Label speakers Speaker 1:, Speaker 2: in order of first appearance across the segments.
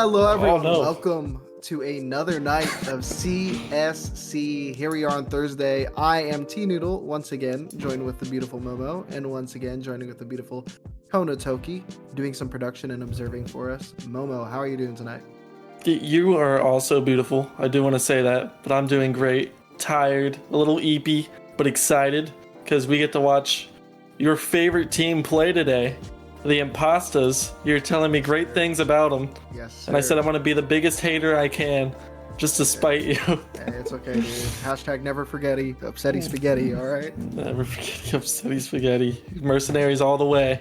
Speaker 1: Hello, everyone.
Speaker 2: Oh, no.
Speaker 1: Welcome to another night of CSC. Here we are on Thursday. I am T Noodle, once again, joined with the beautiful Momo, and once again, joining with the beautiful Konotoki, doing some production and observing for us. Momo, how are you doing tonight?
Speaker 2: You are also beautiful. I do want to say that, but I'm doing great. Tired, a little eepy, but excited because we get to watch your favorite team play today, the Impastas. You're telling me great things about them.
Speaker 1: Yes, sir.
Speaker 2: And I said I'm going to be the biggest hater I can just to spite you.
Speaker 1: Hey, it's okay, dude. Hashtag never forgetty, upsetty spaghetti, all right?
Speaker 2: Never forget upsetty spaghetti. Mercenaries all the way.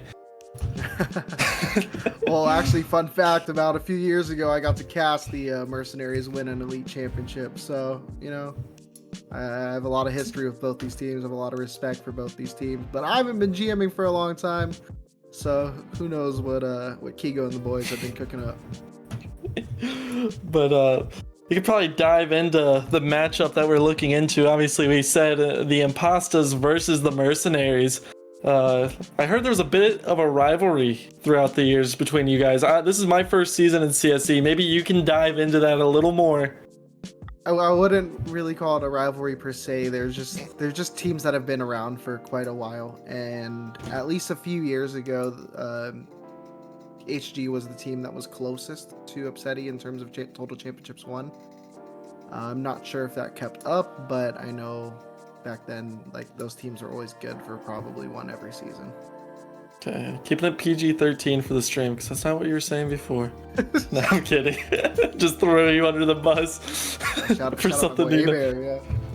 Speaker 1: Well, actually, fun fact, about a few years ago, I got to cast the Mercenaries win an elite championship. So, you know, I have a lot of history with both these teams. I have a lot of respect for both these teams. But I haven't been GMing for a long time. So who knows what Kigo and the boys have been cooking up.
Speaker 2: But you could probably dive into the matchup that we're looking into. Obviously, we said the Impastas versus the Mercenaries. I heard there was a bit of a rivalry throughout the years between you guys. This is my first season in CSC. Maybe you can dive into that a little more.
Speaker 1: I wouldn't really call it a rivalry per se. They're just teams that have been around for quite a while, and at least a few years ago, HG was the team that was closest to Upsetty in terms of total championships won. I'm not sure if that kept up, but I know back then, like, those teams were always good for probably one every season.
Speaker 2: Okay, keeping it PG-13 for the stream, because that's not what you were saying before. No, I'm kidding. Just throw you under the bus for something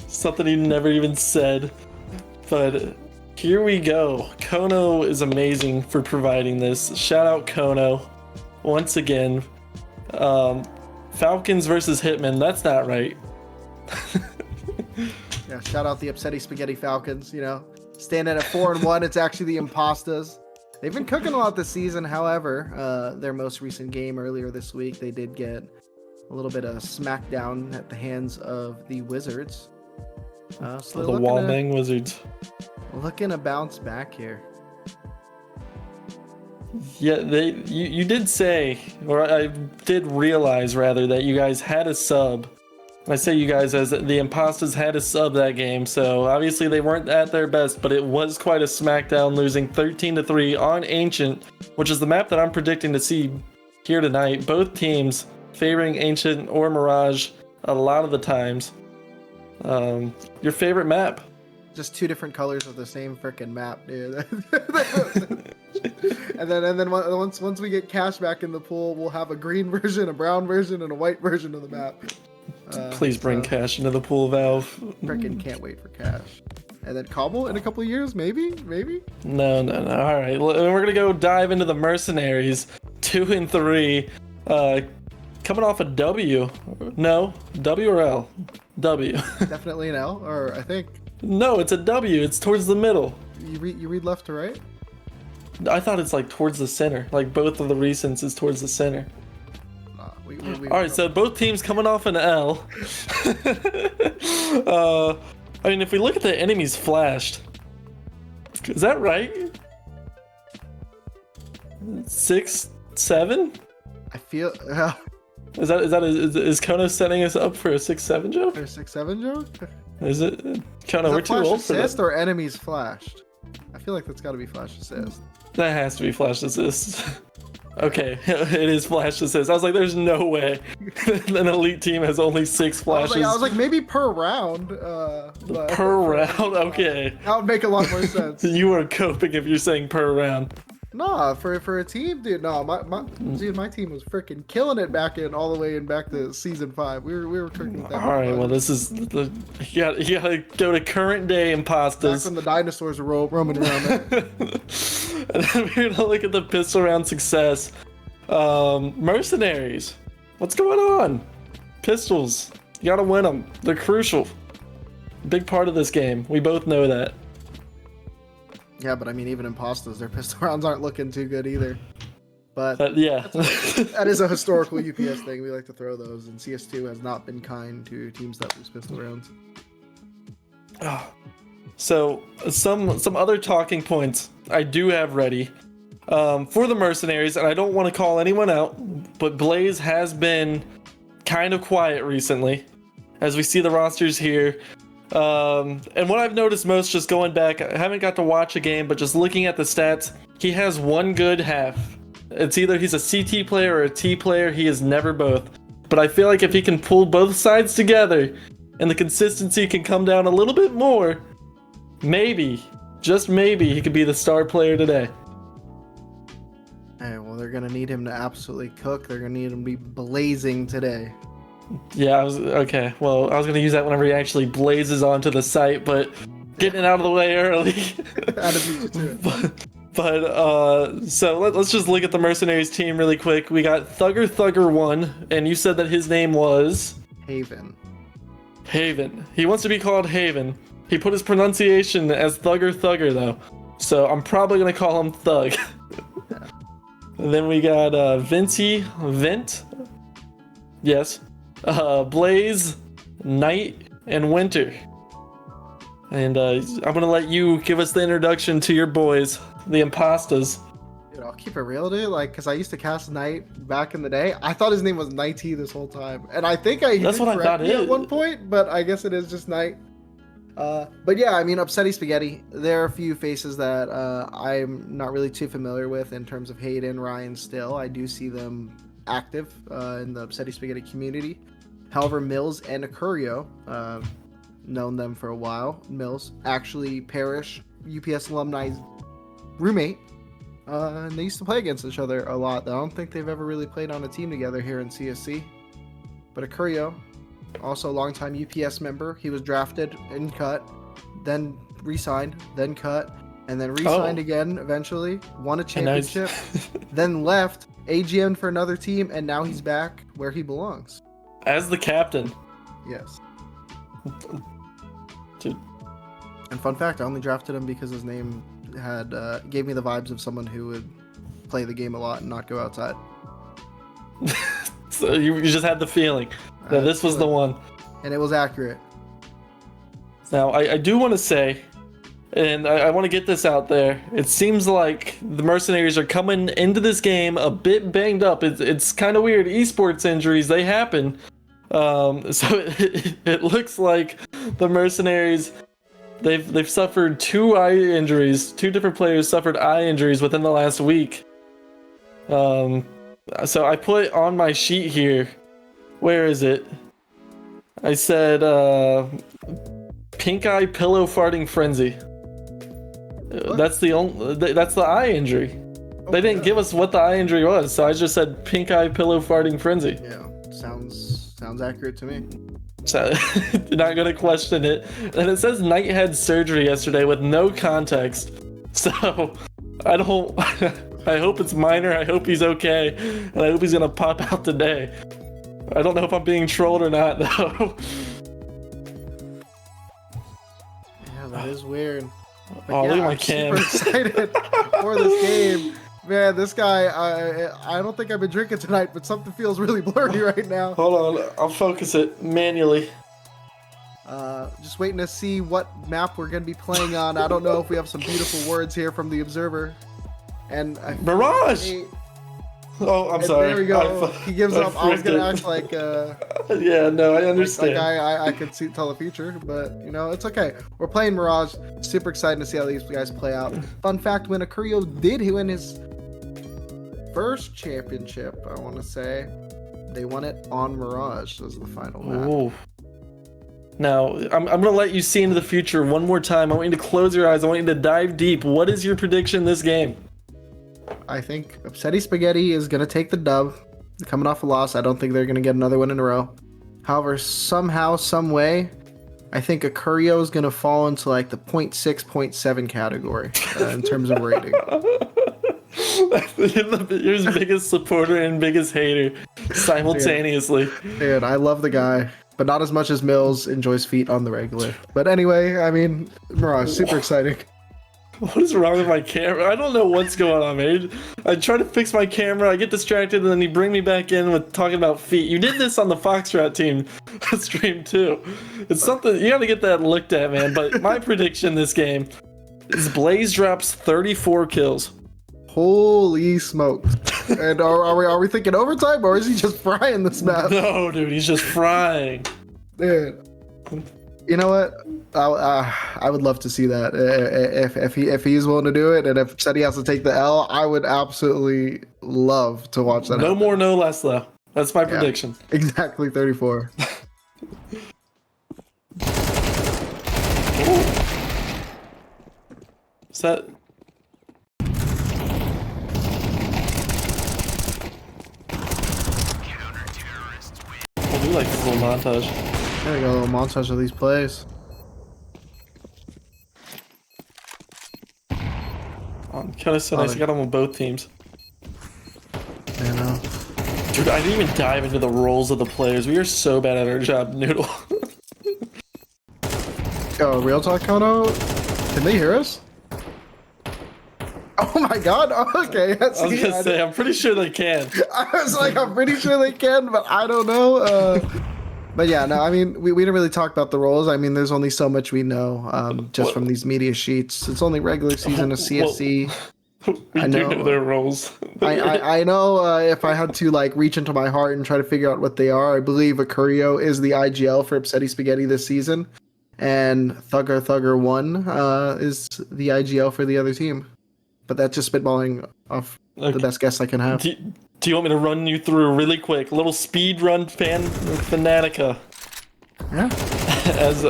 Speaker 2: something you never even said. But here we go. Kono is amazing for providing this. Shout out Kono once again. Falcons versus Hitman. That's not right.
Speaker 1: Yeah, shout out the Upsetty Spaghetti Falcons. You know, standing at 4-1. It's actually the Impastas. They've been cooking a lot this season. However, their most recent game earlier this week, they did get a little bit of smackdown at the hands of the Wizards. So
Speaker 2: the Walmang Wizards.
Speaker 1: Looking to bounce back here.
Speaker 2: Yeah, you did say, or I did realize rather, that you guys had a sub. I say you guys as the Impastas had a sub that game, so obviously they weren't at their best, but it was quite a smackdown, losing 13-3 on Ancient, which is the map that I'm predicting to see here tonight. Both teams favoring Ancient or Mirage a lot of the times. Your favorite map?
Speaker 1: Just two different colors of the same freaking map, dude. and then once we get cash back in the pool, we'll have a green version, a brown version, and a white version of the map.
Speaker 2: Please bring cash into the pool, Valve.
Speaker 1: Freaking can't wait for cash. And then Cobble in a couple of years, maybe?
Speaker 2: No. All right, we're gonna go dive into the Mercenaries, 2-3, coming off a W. No, W or L? W.
Speaker 1: Definitely an L, or I think.
Speaker 2: No, it's a W. It's towards the middle.
Speaker 1: You read left to right?
Speaker 2: I thought it's like towards the center. Like both of the recents is towards the center. All right, so both teams coming off an L. I mean, if we look at the enemies flashed, is that right? 6, 7?
Speaker 1: I feel.
Speaker 2: Is Kono setting us up for a 6-7 joke?
Speaker 1: For a 6-7 joke?
Speaker 2: Is it? Kono, we're too old for
Speaker 1: assist
Speaker 2: that.
Speaker 1: Or enemies flashed? I feel like that's got to be flash assist.
Speaker 2: That has to be flash assist. Okay, it is flash assist. I was like, there's no way an elite team has only 6 flashes.
Speaker 1: I was like maybe per round.
Speaker 2: Per round? Okay.
Speaker 1: That would make a lot more sense.
Speaker 2: You are coping if you're saying per round.
Speaker 1: Nah, for a team, dude. No, my team was freaking killing it back to season 5. We were cooking with that.
Speaker 2: All right, well, this is you gotta go to current day Impastas.
Speaker 1: Back when the dinosaurs were roaming around there.
Speaker 2: And then we're gonna look at the pistol round success. Mercenaries, what's going on? Pistols, you gotta win them. They're crucial. Big part of this game. We both know that.
Speaker 1: Yeah, but I mean, even Impastas, their pistol rounds aren't looking too good either. But
Speaker 2: yeah,
Speaker 1: that is a historical UPS thing. We like to throw those, and CS2 has not been kind to teams that lose pistol rounds.
Speaker 2: So some other talking points I do have ready for the Mercenaries, and I don't want to call anyone out, but Blaze has been kind of quiet recently, as we see the rosters here. And what I've noticed most, just going back, I haven't got to watch a game, but just looking at the stats, he has one good half. It's either he's a CT player or a T player. He is never both. But I feel like if he can pull both sides together and the consistency can come down a little bit more, maybe, just maybe, he could be the star player today.
Speaker 1: Hey, well, they're going to need him to absolutely cook. They're going to need him to be blazing today.
Speaker 2: Yeah, okay. Well, I was going to use that whenever he actually blazes onto the site, but getting it out of the way early. So let's just look at the Mercenaries team really quick. We got Thugger 1, and you said that his name was?
Speaker 1: Haven.
Speaker 2: He wants to be called Haven. He put his pronunciation as Thugger though, so I'm probably going to call him Thug. And then we got Vent. Yes. Blaze, Night, and Winter. And I'm gonna let you give us the introduction to your boys, the Impastas.
Speaker 1: Dude, I'll keep it real, dude. Like, cause I used to cast Knight back in the day. I thought his name was Nighty this whole time, and I think
Speaker 2: that's what I thought it
Speaker 1: at one point, but I guess it is just Knight. But yeah, I mean, Upsetty Spaghetti. There are a few faces that I'm not really too familiar with in terms of Hayden, Ryan. Still, I do see them active in the Upsetty Spaghetti community. However, Mills and Acurio, known them for a while. Mills, actually Parrish, UPS alumni roommate, and they used to play against each other a lot. I don't think they've ever really played on a team together here in CSC. But Acurio, also a longtime UPS member. He was drafted and cut, then re-signed, then cut, and then re-signed again eventually. Won a championship, then left, AGM'd for another team, and now he's back where he belongs.
Speaker 2: As the captain.
Speaker 1: Yes.
Speaker 2: Dude.
Speaker 1: And fun fact, I only drafted him because his name had gave me the vibes of someone who would play the game a lot and not go outside.
Speaker 2: So you just had the feeling that this was the one.
Speaker 1: And it was accurate.
Speaker 2: Now, I do want to say, and I want to get this out there, it seems like the Mercenaries are coming into this game a bit banged up. It's kind of weird. Esports injuries, they happen. So it looks like the Mercenaries, they've suffered 2 eye injuries. 2 different players suffered eye injuries within the last week. So I put on my sheet here, where is it? I said pink eye pillow farting frenzy. That's the eye injury.
Speaker 1: Okay.
Speaker 2: They didn't give us what the eye injury was, so I just said pink eye pillow farting frenzy.
Speaker 1: Yeah, sounds accurate to me.
Speaker 2: So, not gonna question it. And it says Knight had surgery yesterday with no context. So I hope it's minor. I hope he's okay, and I hope he's gonna pop out today. I don't know if I'm being trolled or not, though.
Speaker 1: Yeah, that is weird.
Speaker 2: But look at my cam.
Speaker 1: I'm super excited for this game. Man, this guy, I don't think I've been drinking tonight, but something feels really blurry right now.
Speaker 2: Hold on, I'll focus it manually.
Speaker 1: Just waiting to see what map we're going to be playing on. I don't know if we have some beautiful words here from the Observer. And
Speaker 2: Mirage! Oh, I'm sorry.
Speaker 1: There we go. He gives up. I was going to act like...
Speaker 2: yeah, no, I understand.
Speaker 1: Like I could tell the future, but, you know, it's okay. We're playing Mirage. Super excited to see how these guys play out. Fun fact, when Acurio did win his first championship, I want to say, they won it on Mirage as the final map.
Speaker 2: Ooh. Now, I'm going to let you see into the future one more time. I want you to close your eyes. I want you to dive deep. What is your prediction this game?
Speaker 1: I think Upsetty Spaghetti is going to take the dub. Coming off a loss, I don't think they're going to get another win in a row. However, somehow, some way, I think Acurio is going to fall into like the 0.6, 0.7 category in terms of rating.
Speaker 2: You're his biggest supporter and biggest hater simultaneously.
Speaker 1: Dude, I love the guy, but not as much as Mills enjoys feet on the regular. But anyway, I mean, Mirage, super exciting.
Speaker 2: What is wrong with my camera? I don't know what's going on, man. I try to fix my camera, I get distracted, and then you bring me back in with talking about feet. You did this on the Foxtrot team stream too. It's something, you gotta get that looked at, man. But my prediction this game is Blaze drops 34 kills.
Speaker 1: Holy smokes. And are we thinking overtime, or is he just frying this map?
Speaker 2: No, dude, he's just frying.
Speaker 1: Dude, you know what? I would love to see that if he's willing to do it, and if said he has to take the L, I would absolutely love to watch that.
Speaker 2: No more, no less, though. That's my prediction.
Speaker 1: Exactly 34.
Speaker 2: Is that? I do like this little montage.
Speaker 1: There we go, a little montage of these plays.
Speaker 2: Kind of so nice. I got them on both teams.
Speaker 1: I know.
Speaker 2: Dude, I didn't even dive into the roles of the players. We are so bad at our job, Noodle.
Speaker 1: Oh, real talk, Kono? Can they hear us? Oh my god, okay.
Speaker 2: I was gonna say, I'm pretty sure they can.
Speaker 1: I was like, I'm pretty sure they can, but I don't know. But yeah, no, I mean, we didn't really talk about the roles. I mean, there's only so much we know just from these media sheets. It's only regular season of CSC.
Speaker 2: We do know their roles.
Speaker 1: I know if I had to like reach into my heart and try to figure out what they are, I believe Acurio is the IGL for Upsetty Spaghetti this season, and Thugger 1 is the IGL for the other team. But that's just spitballing off the best guess I can have.
Speaker 2: Do you want me to run you through really quick? A little speed run Fanatica.
Speaker 1: Yeah.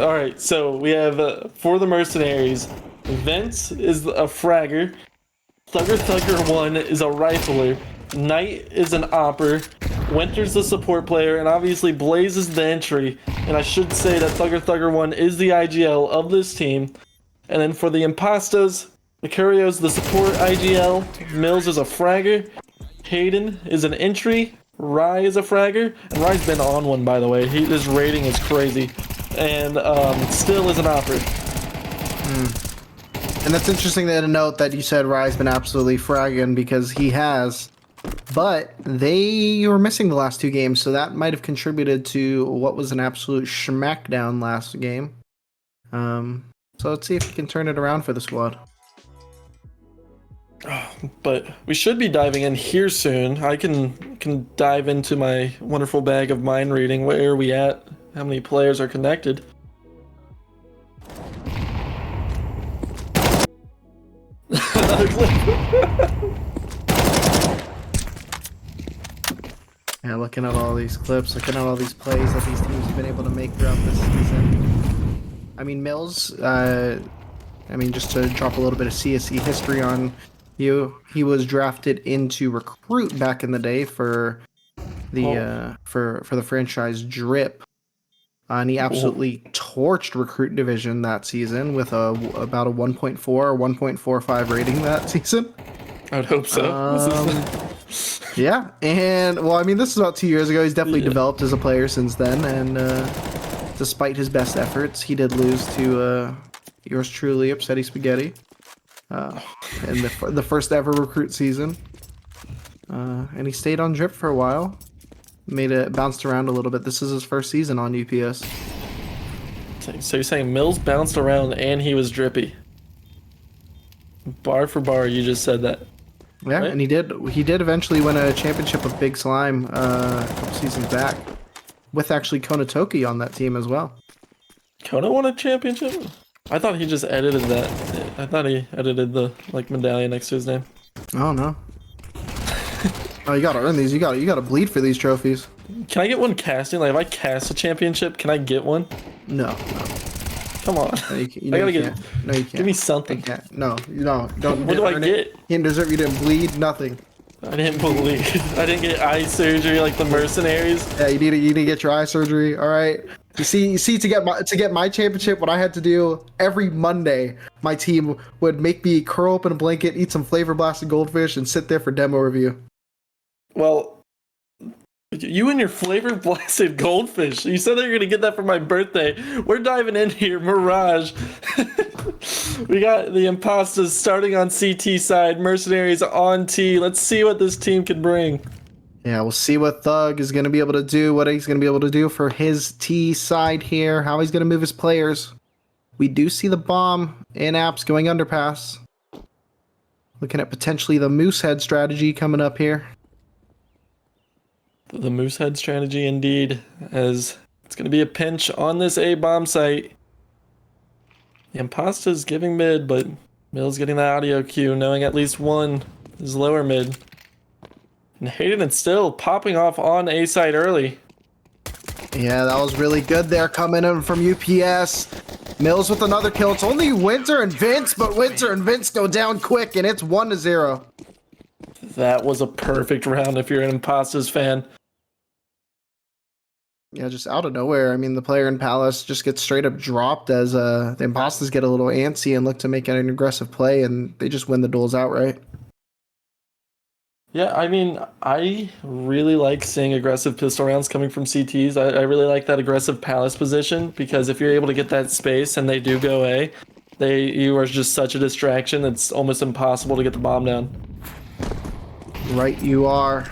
Speaker 2: All right, so we have for the Mercenaries, Vince is a fragger, Thugger 1 is a rifler, Knight is an opper, Winter's the support player, and obviously Blaze is the entry. And I should say that Thugger 1 is the IGL of this team. And then for the Impastas, Mercurio's the support IGL, Mills is a fragger, Hayden is an entry, Rye is a fragger, and Rye's been on one, by the way. His rating is crazy. And Still is an opper.
Speaker 1: And that's interesting to note that you said Rye's been absolutely fragging, because he has. But they were missing the last two games, so that might have contributed to what was an absolute smackdown last game. So let's see if he can turn it around for the squad.
Speaker 2: But we should be diving in here soon. I can dive into my wonderful bag of mind reading. Where are we at? How many players are connected? Another clip.
Speaker 1: Yeah, looking at all these clips, looking at all these plays that these teams have been able to make throughout this season. I mean, Mills, just to drop a little bit of CSC history on you, he was drafted into recruit back in the day for the for the franchise Drip, and he absolutely torched recruit division that season with about a 1.4 or 1.45 rating that season.
Speaker 2: I would hope so.
Speaker 1: Yeah, and well, I mean, this is about 2 years ago. He's definitely developed as a player since then, and despite his best efforts, he did lose to yours truly, Upsetty Spaghetti, in the first ever recruit season. And he stayed on Drip for a while, bounced around a little bit. This is his first season on UPS.
Speaker 2: So you're saying Mills bounced around and he was drippy? Bar for bar, you just said that.
Speaker 1: Yeah,
Speaker 2: right?
Speaker 1: And he did eventually win a championship with Big Slime a couple seasons back, with actually Konatoki on that team as well.
Speaker 2: Kona won a championship? I thought he just edited that. I thought he edited the medallion next to his name.
Speaker 1: Oh no. Oh, you gotta earn these. You gotta bleed for these trophies.
Speaker 2: Can I get one casting? Like, if I cast a championship, can I get one?
Speaker 1: No.
Speaker 2: Come on.
Speaker 1: No,
Speaker 2: I gotta get.
Speaker 1: No, you can't.
Speaker 2: Give me something.
Speaker 1: No, don't.
Speaker 2: What do I get?
Speaker 1: You didn't deserve. You didn't bleed. Nothing.
Speaker 2: I didn't believe. I didn't get eye surgery like the Mercenaries.
Speaker 1: Yeah, you need to get your eye surgery. All right. You see, to get my championship, what I had to do every Monday, my team would make me curl up in a blanket, eat some flavor blasted goldfish, and sit there for demo review.
Speaker 2: Well, you and your flavor blasted goldfish. You said that you're gonna get that for my birthday. We're diving in here, Mirage. We got the Impastas starting on CT side, Mercenaries on T. Let's see what this team can bring.
Speaker 1: Yeah, we'll see what Thug is going to be able to do, what he's going to be able to do for his T side here, how he's going to move his players. We do see the bomb in apps going underpass. Looking at potentially the Moosehead strategy coming up here.
Speaker 2: The Moosehead strategy indeed, as it's going to be a pinch on this A bomb site. The Impasta's giving mid, but Mills getting the audio cue, knowing at least one is lower mid. And Hayden is still popping off on A site early.
Speaker 1: Yeah, that was really good there coming in from UPS. Mills with another kill. It's only Winter and Vince, but Winter and Vince go down quick, and it's 1-0.
Speaker 2: That was a perfect round if you're an Impastas fan.
Speaker 1: Yeah, just out of nowhere. I mean, the player in Palace just gets straight up dropped as the Impastas get a little antsy and look to make an aggressive play, and they just win the duels outright.
Speaker 2: Yeah, I mean, I really like seeing aggressive pistol rounds coming from CTs. I really like that aggressive Palace position, because if you're able to get that space and they do go A, you are just such a distraction, it's almost impossible to get the bomb down.
Speaker 1: Right, you are.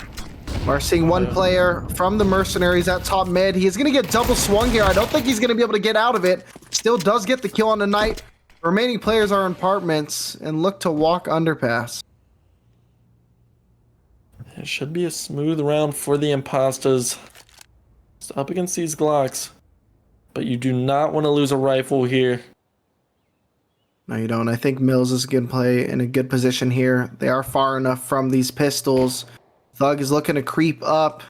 Speaker 1: We're seeing one player from the Mercenaries at top mid. He is going to get double swung here. I don't think he's going to be able to get out of it. Still does get the kill on the night. Remaining players are in apartments and look to walk underpass.
Speaker 2: It should be a smooth round for the Impastas. Just up against these Glocks. But you do not want to lose a rifle here.
Speaker 1: No, you don't. I think Mills is going to play in a good position here. They are far enough from these pistols. Thug is looking to creep up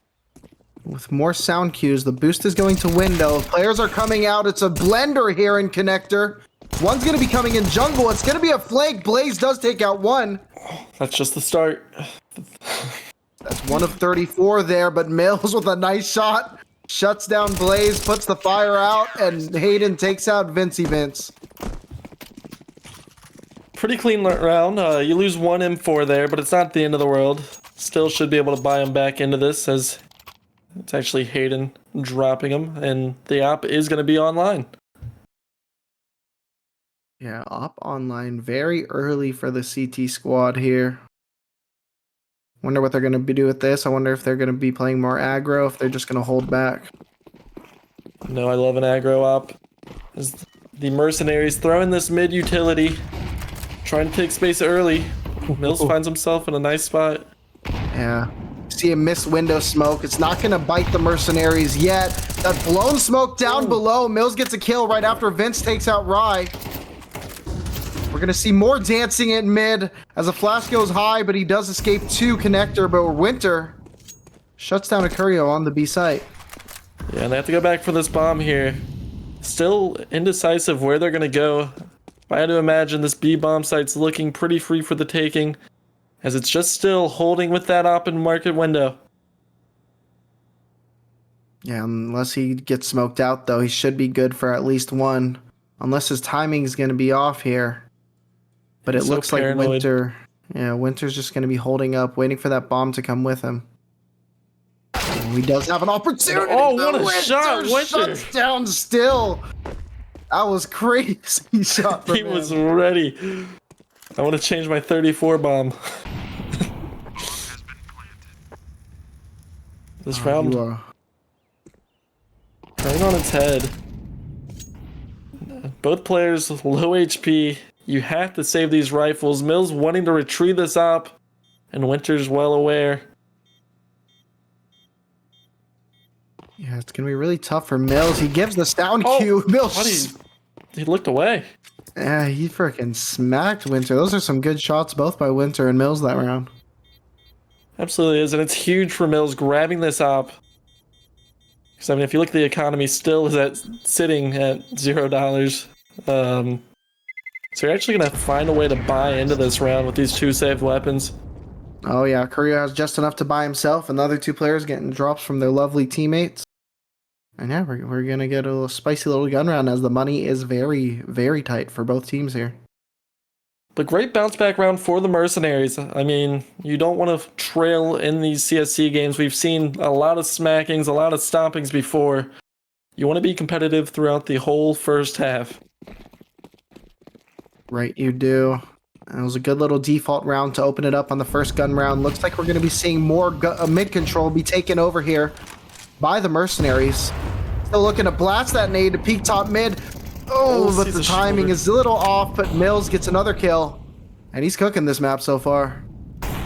Speaker 1: with more sound cues. The boost is going to window. Players are coming out. It's a blender here in connector. One's going to be coming in jungle. It's going to be a flank. Blaze does take out one.
Speaker 2: That's just the start.
Speaker 1: That's 1 of 34 there, but Mills with a nice shot. Shuts down Blaze, puts the fire out, and Hayden takes out Vincey Vince.
Speaker 2: Pretty clean round. You lose one M4 there, but it's not the end of the world. Still should be able to buy him back into this, as it's actually Hayden dropping him, and the op is going to be online.
Speaker 1: Yeah, op online very early for the CT squad here. Wonder what they're going to be doing with this. I wonder if they're going to be playing more aggro, if they're just going to hold back.
Speaker 2: No, I love an aggro op. As the Mercenaries throwing this mid utility, trying to take space early. Mills finds himself in a nice spot.
Speaker 1: Yeah. See a missed window smoke. It's not going to bite the Mercenaries yet. That blown smoke down below. Mills gets a kill right after Vince takes out Rye. We're going to see more dancing in mid as a flash goes high, but he does escape to connector, but Winter shuts down a Curio on the B site.
Speaker 2: Yeah, and they have to go back for this bomb here. Still indecisive where they're going to go. If I had to imagine, this B bomb site's looking pretty free for the taking, as it's just still holding with that op in market window.
Speaker 1: Yeah, unless he gets smoked out, though, he should be good for at least one. Unless his timing is going to be off here. But it looks like Winter... Yeah, Winter's just going to be holding up, waiting for that bomb to come with him. And he does have an opportunity.
Speaker 2: Oh, what a shot, Winter!
Speaker 1: Shuts down still. That was crazy shot from him.
Speaker 2: He was ready. I want to change my 34 bomb. This round turning on its head. Both players low HP. You have to save these rifles. Mills wanting to retrieve this op, and Winter's well aware.
Speaker 1: Yeah, it's gonna be really tough for Mills. He gives the sound cue. Mills.
Speaker 2: He looked away.
Speaker 1: Yeah, he freaking smacked Winter. Those are some good shots, both by Winter and Mills that round. Absolutely
Speaker 2: is, and it's huge for Mills grabbing this op. Because I mean, if you look at the economy, still is sitting at $0. So you're actually gonna find a way to buy into this round with these two saved weapons.
Speaker 1: Oh yeah, Curio has just enough to buy himself, and the other two players getting drops from their lovely teammates. And yeah, we're gonna get a little spicy little gun round, as the money is very, very tight for both teams here.
Speaker 2: But great bounce back round for the Mercenaries. I mean, you don't want to trail in these CSC games. We've seen a lot of smackings, a lot of stompings before. You want to be competitive throughout the whole first half.
Speaker 1: Right, you do. It was a good little default round to open it up on the first gun round. Looks like we're going to be seeing more mid control be taken over here by the Mercenaries. Still looking to blast that nade to peek top mid. Oh, but the timing is a little off, but Mills gets another kill. And he's cooking this map so far.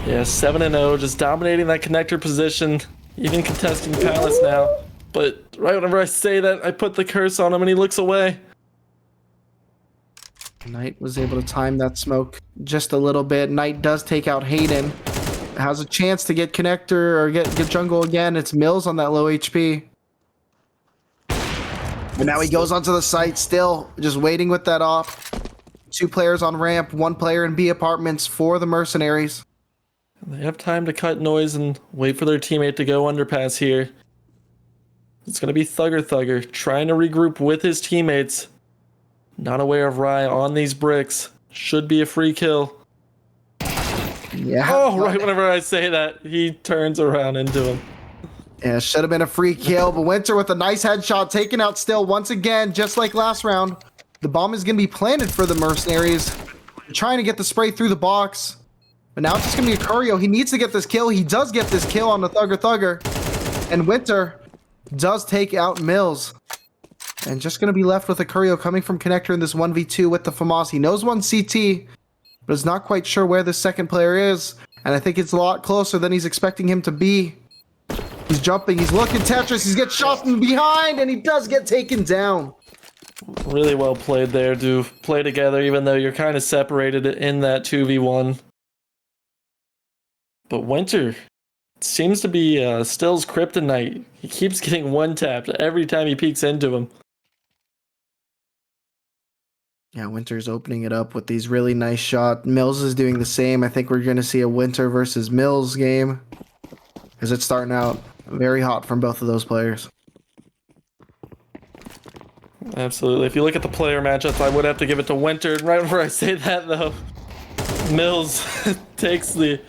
Speaker 2: Yeah, 7-0, just dominating that connector position. Even contesting Palace now. But right whenever I say that, I put the curse on him and he looks away.
Speaker 1: Knight was able to time that smoke just a little bit. Knight does take out Hayden. Has a chance to get connector or get jungle again. It's Mills on that low HP. And now he goes onto the site still, just waiting with that off. 2 players on ramp, 1 player in B apartments for the Mercenaries.
Speaker 2: They have time to cut noise and wait for their teammate to go underpass here. It's going to be Thugger trying to regroup with his teammates. Not aware of Rye on these bricks. Should be a free kill.
Speaker 1: Yeah.
Speaker 2: Oh, right whenever I say that, he turns around into him.
Speaker 1: Yeah, should have been a free kill, but Winter with a nice headshot, taken out still once again, just like last round. The bomb is going to be planted for the Mercenaries. Trying to get the spray through the box. But now it's just going to be a Curio. He needs to get this kill. He does get this kill on the Thugger. And Winter does take out Mills. And just going to be left with a Curio coming from Connector in this 1v2 with the FAMAS. He knows one CT, but is not quite sure where the second player is. And I think it's a lot closer than he's expecting him to be. He's jumping, he's looking Tetris, he's getting shot from behind, and he does get taken down.
Speaker 2: Really well played there to play together, even though you're kind of separated in that 2v1. But Winter seems to be Still's kryptonite. He keeps getting one-tapped every time he peeks into him.
Speaker 1: Yeah, Winter's opening it up with these really nice shots. Mills is doing the same. I think we're going to see a Winter versus Mills game, because it's starting out very hot from both of those players.
Speaker 2: Absolutely. If you look at the player matchups, I would have to give it to Winter. And right before I say that, though, Mills takes the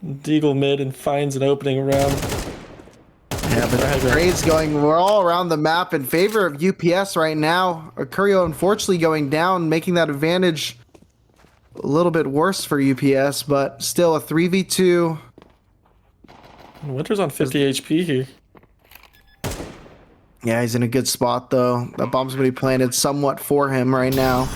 Speaker 2: Deagle mid and finds an opening around.
Speaker 1: Yeah, but the trades going, we're all around the map in favor of UPS right now. Curio unfortunately going down, making that advantage a little bit worse for UPS, but still a 3v2.
Speaker 2: Winter's on 50 HP here.
Speaker 1: Yeah, he's in a good spot though. That bomb's going to be planted somewhat for him right now.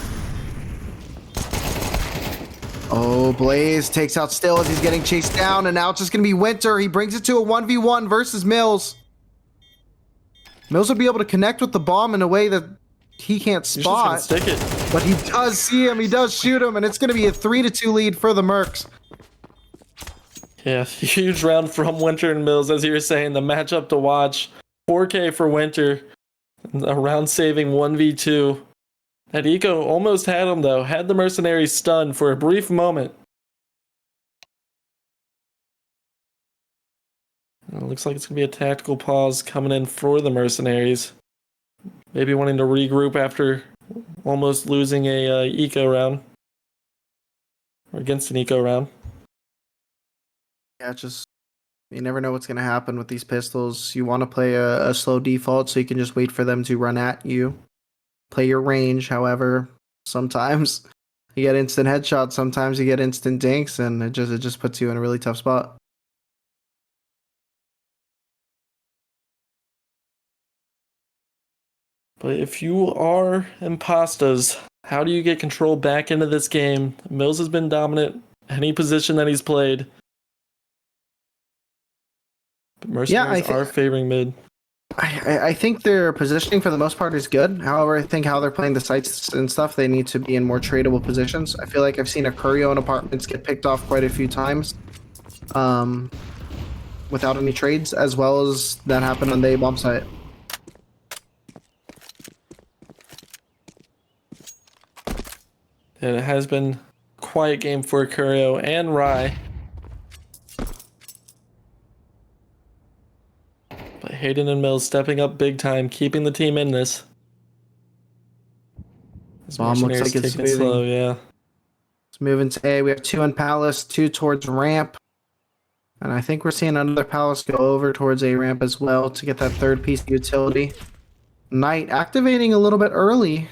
Speaker 1: Oh, Blaze takes out Still as he's getting chased down, and now it's just going to be Winter. He brings it to a 1v1 versus Mills. Mills will be able to connect with the bomb in a way that he can't spot.
Speaker 2: He's just gonna stick it.
Speaker 1: But he does see him, he does shoot him, and it's going to be a 3-2 lead for the Mercs.
Speaker 2: Yeah, huge round from Winter and Mills, as you were saying, the matchup to watch. 4K for Winter, a round saving 1v2. That Eco almost had him, though. Had the Mercenaries stunned for a brief moment. It looks like it's going to be a tactical pause coming in for the Mercenaries. Maybe wanting to regroup after almost losing a Eco round. Or against an Eco round.
Speaker 1: Yeah, just, you never know what's going to happen with these pistols. You want to play a slow default so you can just wait for them to run at you. Play your range, however, sometimes you get instant headshots, sometimes you get instant dinks, and it just puts you in a really tough spot.
Speaker 2: But if you are Impastas, how do you get control back into this game? Mills has been dominant any position that he's played. But Mercenaries are favoring mid.
Speaker 1: I think their positioning for the most part is good. However, I think how they're playing the sites and stuff, they need to be in more tradable positions. I feel like I've seen a Curio in apartments get picked off quite a few times without any trades, as well as that happened on the A-bomb site.
Speaker 2: And it has been a quiet game for Curio and Rye. But Hayden and Mills stepping up big time, keeping the team in this.
Speaker 1: Bomb looks like it's moving.
Speaker 2: Slow, yeah.
Speaker 1: It's moving to A. We have 2 on Palace, 2 towards ramp. And I think we're seeing another Palace go over towards A ramp as well to get that third piece of utility. Knight activating a little bit early.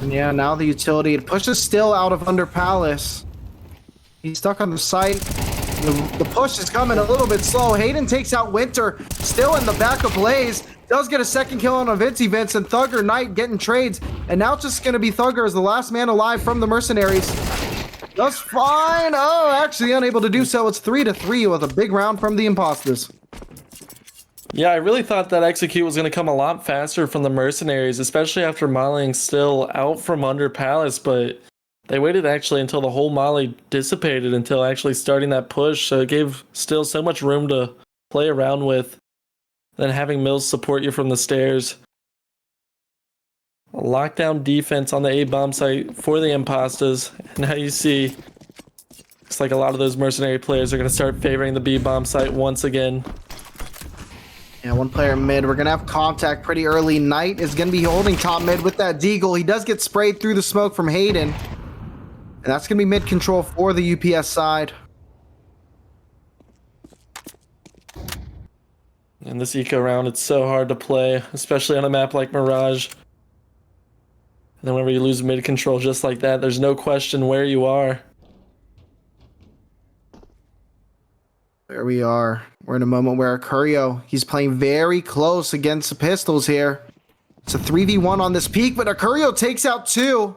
Speaker 1: And yeah, now the utility. It pushes Still out of under Palace. He's stuck on the site. The push is coming a little bit slow. Hayden takes out Winter. Still in the back of Blaze. Does get a second kill on a Vince and Thugger Knight getting trades. And now it's just going to be Thugger as the last man alive from the Mercenaries. Just fine. Oh, actually unable to do so. It's 3-3 with a big round from the Impastas.
Speaker 2: Yeah, I really thought that execute was going to come a lot faster from the Mercenaries, especially after mollying still out from under Palace, but they waited actually until the whole molly dissipated until actually starting that push, so it gave still so much room to play around with, then having Mills support you from the stairs. A lockdown defense on the A bomb site for the Impastas. Now you see, looks like a lot of those mercenary players are going to start favoring the B bomb site once again.
Speaker 1: Yeah, one player mid. We're going to have contact pretty early. Knight is going to be holding top mid with that deagle. He does get sprayed through the smoke from Hayden. And that's going to be mid control for the UPS side.
Speaker 2: In this eco round, it's so hard to play, especially on a map like Mirage. And then whenever you lose mid control just like that, there's no question where you are.
Speaker 1: There we are. We're in a moment where Acurio, he's playing very close against the Pistols here. It's a 3v1 on this peak, but Acurio takes out 2.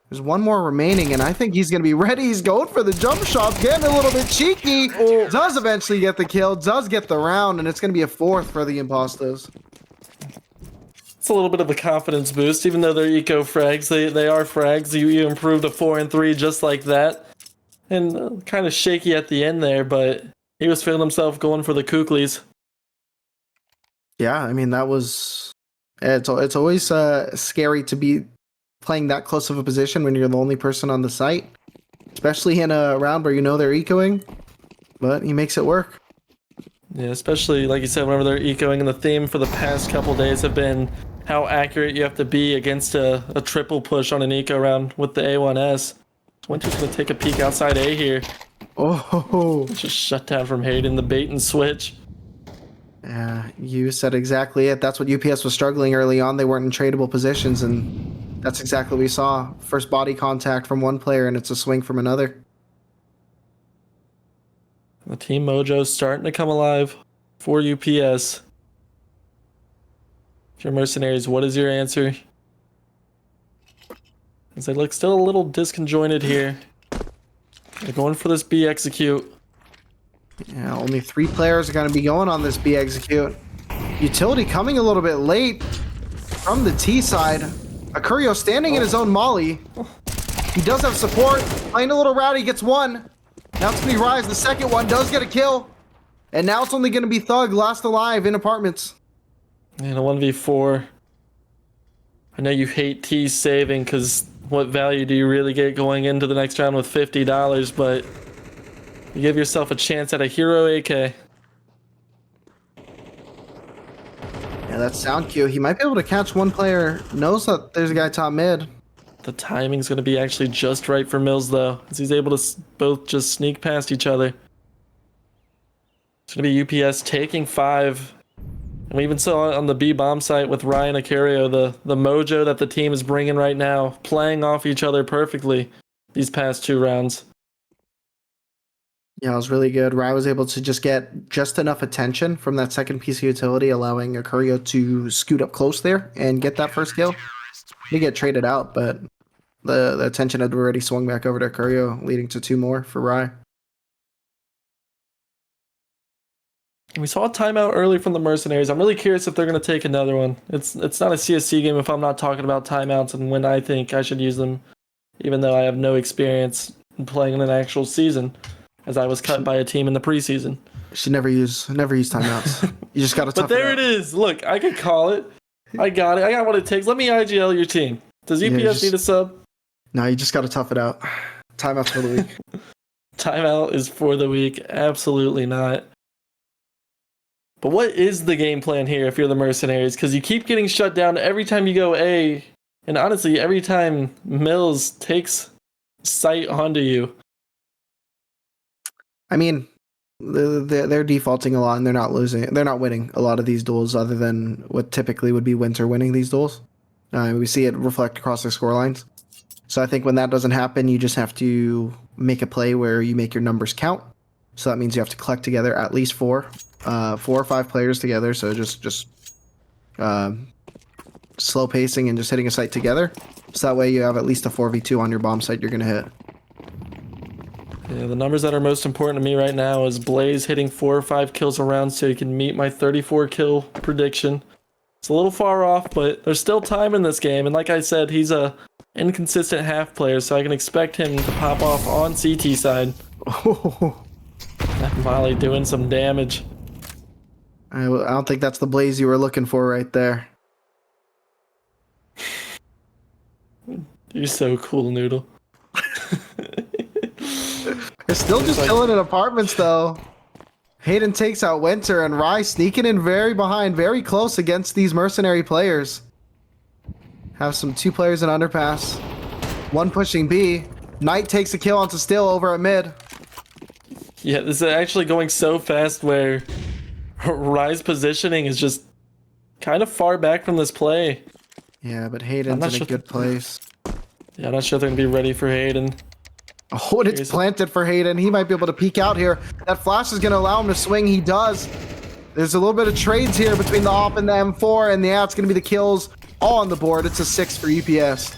Speaker 1: There's one more remaining, and I think he's going to be ready. He's going for the jump shot, getting a little bit cheeky. Does eventually get the kill, does get the round, and it's going to be a 4th for the Impastas.
Speaker 2: It's a little bit of a confidence boost, even though they're eco frags. They are frags. You improved to 4 and 3 just like that. And kind of shaky at the end there, but he was feeling himself going for the Kuklis.
Speaker 1: Yeah, I mean, that was... It's always scary to be playing that close of a position when you're the only person on the site. Especially in a round where you know they're ecoing. But he makes it work.
Speaker 2: Yeah, especially, like you said, whenever they're ecoing, and the theme for the past couple days have been how accurate you have to be against a triple push on an eco round with the A1S. Winter's going to take a peek outside A here.
Speaker 1: Oh,
Speaker 2: just shut down from Hayden, the bait and switch.
Speaker 1: Yeah, you said exactly it. That's what UPS was struggling early on. They weren't in tradable positions, and that's exactly what we saw. First body contact from one player, and it's a swing from another.
Speaker 2: The team mojo's starting to come alive for UPS. If you're Mercenaries, what is your answer? As they look still a little disconjointed here. They're going for this B execute.
Speaker 1: Yeah, only 3 players are going to be going on this B execute. Utility coming a little bit late from the T side. Acurio standing in his own molly. He does have support. Playing a little rowdy, gets 1. Now it's going to be Rise. The second one does get a kill. And now it's only going to be Thug last alive in apartments.
Speaker 2: And a 1v4. I know you hate T saving because what value do you really get going into the next round with $50, but you give yourself a chance at a hero AK.
Speaker 1: Yeah, that's sound cue. He might be able to catch one player. Knows that there's a guy top mid.
Speaker 2: The timing's going to be actually just right for Mills, though, as he's able to both just sneak past each other. It's going to be UPS taking 5. And we even saw on the B bomb site with Ryan Acurio, the mojo that the team is bringing right now, playing off each other perfectly these past 2 rounds.
Speaker 1: Yeah, it was really good. Ryan was able to just get just enough attention from that second piece of utility, allowing Acurio to scoot up close there and get that first kill. He get traded out, but the attention had already swung back over to Acurio, leading to 2 more for Rye.
Speaker 2: We saw a timeout early from the Mercenaries. I'm really curious if they're going to take another one. It's not a CSC game if I'm not talking about timeouts and when I think I should use them, even though I have no experience in playing in an actual season, as I was cut by a team in the preseason.
Speaker 1: You should never use timeouts. You just got to tough
Speaker 2: But there
Speaker 1: it
Speaker 2: it is. Look, I could call it. I got it. I got what it takes. Let me IGL your team. Does UPS need a sub?
Speaker 1: No, you just got to tough it out. Timeouts for the week.
Speaker 2: Timeout is for the week. Absolutely not. But what is the game plan here if you're the Mercenaries? Because you keep getting shut down every time you go A. And honestly, every time Mills takes sight onto you.
Speaker 1: I mean, they're defaulting a lot and they're not losing. They're not winning a lot of these duels other than what typically would be Winter winning these duels. We see it reflect across their scorelines. So I think when that doesn't happen, you just have to make a play where you make your numbers count. So that means you have to collect together at least 4 or 5 players together. So just 4 slow pacing and just hitting a site together. So that way you have at least a 4v2 on your bomb site you're going to hit.
Speaker 2: Yeah, the numbers that are most important to me right now is Blaze hitting 4 or 5 kills a round so he can meet my 34 kill prediction. It's a little far off, but there's still time in this game. And like I said, he's a inconsistent half player, so I can expect him to pop off on CT side. That Molly doing some damage.
Speaker 1: I don't think that's the Blaze you were looking for right there.
Speaker 2: You're so cool, Noodle.
Speaker 1: They're still just chilling in apartments, though. Hayden takes out Winter, and Rye sneaking in very behind, very close against these mercenary players. Have some 2 players in underpass. 1 pushing B. Knight takes a kill onto Still over at mid.
Speaker 2: Yeah, this is actually going so fast where Rye's positioning is just kind of far back from this play.
Speaker 1: Yeah, but Hayden's in a good place.
Speaker 2: Yeah, I'm not sure they're going to be ready for Hayden.
Speaker 1: Oh, and it's planted for Hayden. He might be able to peek out here. That flash is going to allow him to swing. He does. There's a little bit of trades here between the AWP and the M4, and yeah, it's going to be the kills all on the board. It's a 6 for UPS.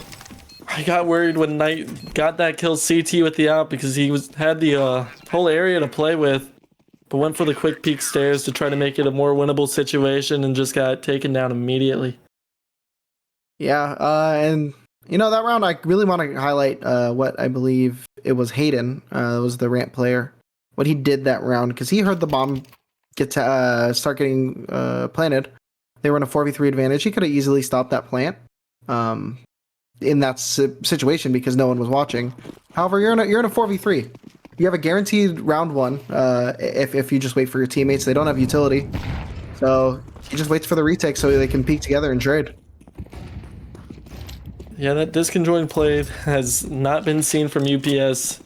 Speaker 2: I got worried when Knight got that kill CT with the AWP because he had the whole area to play with, but went for the quick peek stairs to try to make it a more winnable situation and just got taken down immediately.
Speaker 1: Yeah, and you know, that round I really want to highlight what I believe it was Hayden, was the ramp player, what he did that round, because he heard the bomb get to start getting planted. They were in a 4v3 advantage. He could have easily stopped that plant in that situation because no one was watching. However, you're in a 4v3. You have a guaranteed round 1 if you just wait for your teammates. They don't have utility, so he just waits for the retake so they can peek together and trade.
Speaker 2: Yeah, that disconjoined play has not been seen from UPS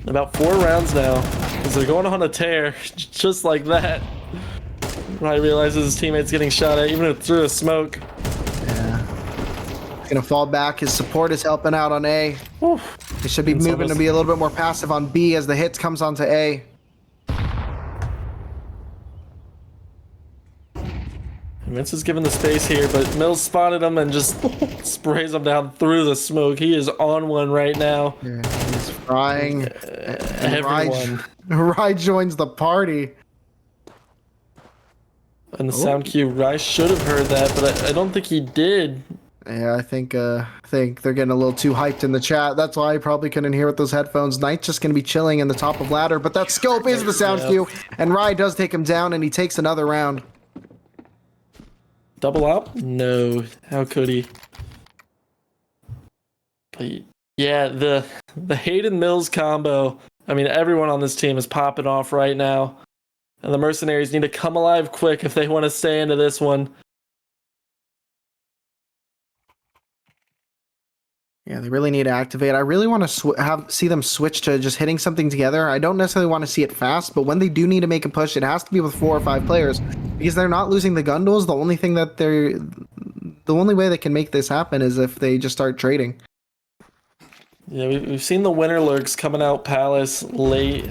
Speaker 2: in about 4 rounds now, because they're going on a tear, just like that. Rye realizes his teammate's getting shot at, even through a smoke.
Speaker 1: Yeah. He's gonna fall back. His support is helping out on A. He should be moving to be a little bit more passive on B as the hits comes onto A.
Speaker 2: Vince is given the space here, but Mills spotted him and just sprays him down through the smoke. He is on one right now.
Speaker 1: Yeah, he's frying.
Speaker 2: Everyone.
Speaker 1: Rye joins the party.
Speaker 2: And the sound cue, Rye should have heard that, but I don't think he did.
Speaker 1: Yeah, I think they're getting a little too hyped in the chat. That's why I probably couldn't hear with those headphones. Knight's just gonna be chilling in the top of ladder, but that scope is the sound cue, and Rye does take him down, and he takes another round.
Speaker 2: Double up? No. How could he? But yeah, the Hayden Mills combo. I mean, everyone on this team is popping off right now. And the Mercenaries need to come alive quick if they want to stay into this one.
Speaker 1: Yeah, they really need to activate. I really want to see them switch to just hitting something together. I don't necessarily want to see it fast, but when they do need to make a push, it has to be with 4 or 5 players because they're not losing the gun duels. The only way they can make this happen is if they just start trading.
Speaker 2: Yeah, we've seen the winter lurks coming out Palace late,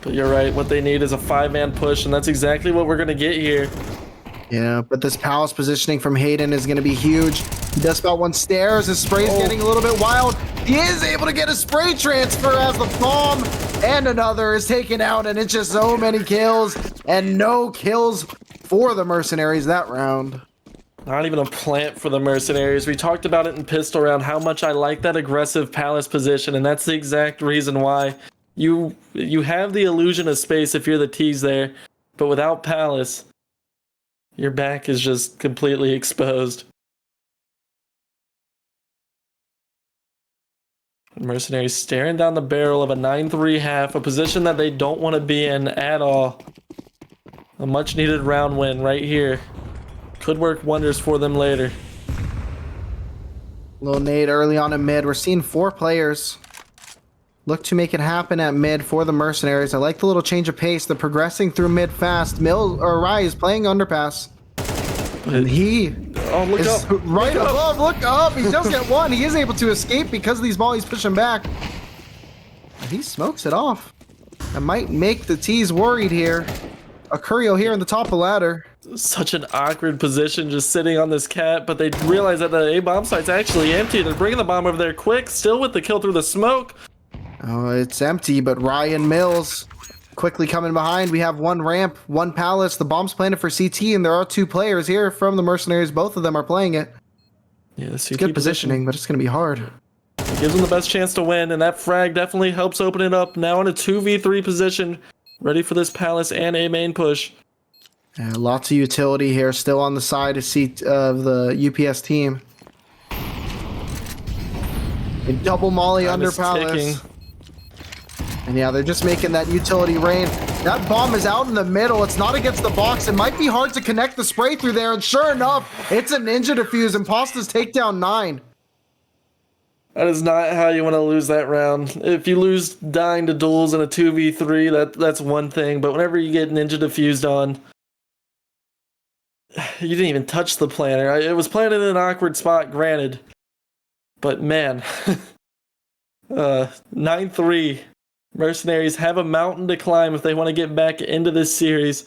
Speaker 2: but you're right. What they need is a 5-man push, and that's exactly what we're gonna get here.
Speaker 1: Yeah, but this Palace positioning from Hayden is going to be huge. He does spot 1 stairs. His spray is getting a little bit wild. He is able to get a spray transfer as the bomb and another is taken out, and it's just so many kills and no kills for the Mercenaries that round.
Speaker 2: Not even a plant for the Mercenaries. We talked about it in Pistol Round, how much I like that aggressive Palace position, and that's the exact reason why. You have the illusion of space if you're the T's there, but without Palace, your back is just completely exposed. Mercenaries staring down the barrel of a 9-3 half, a position that they don't want to be in at all. A much needed round win right here. Could work wonders for them later.
Speaker 1: Little nade early on in mid. We're seeing 4 players look to make it happen at mid for the Mercenaries. I like the little change of pace. They're progressing through mid fast. Rye is playing underpass. And he
Speaker 2: look up.
Speaker 1: Right above. Look up. He does get 1. He is able to escape because of these volleys push him back. And he smokes it off. That might make the T's worried here. A Curio here in the top of ladder.
Speaker 2: Such an awkward position just sitting on this cat, but they realize that the A bomb site's actually empty. They're bringing the bomb over there quick, still with the kill through the smoke.
Speaker 1: Oh, it's empty, but Ryan Mills quickly coming behind. We have one ramp, one palace. The bomb's planted for CT, and there are 2 players here from the Mercenaries. Both of them are playing it.
Speaker 2: Yeah,
Speaker 1: It's good positioning, but it's going to be hard.
Speaker 2: It gives them the best chance to win, and that frag definitely helps open it up. Now in a 2v3 position, ready for this palace and A main push.
Speaker 1: Yeah, lots of utility here, still on the side of the UPS team. And double molly under palace. And yeah, they're just making that utility rain. That bomb is out in the middle. It's not against the box. It might be hard to connect the spray through there. And sure enough, it's a ninja defuse. Impastas take down 9.
Speaker 2: That is not how you want to lose that round. If you lose dying to duels in a 2v3, that's one thing. But whenever you get ninja diffused on, you didn't even touch the planter. It was planted in an awkward spot, granted. But man, 9-3. Mercenaries have a mountain to climb if they want to get back into this series.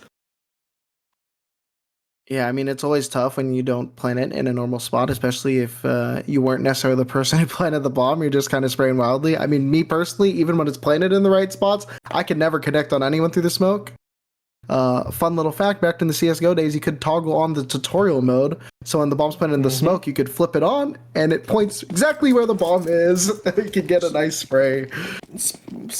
Speaker 1: Yeah, I mean, it's always tough when you don't plant it in a normal spot, especially if you weren't necessarily the person who planted the bomb. You're just kind of spraying wildly. I mean, me personally, even when it's planted in the right spots, I can never connect on anyone through the smoke. Fun little fact, back in the CSGO days, you could toggle on the tutorial mode. So when the bomb's planted in the smoke, you could flip it on, and it points exactly where the bomb is. You could get a nice spray.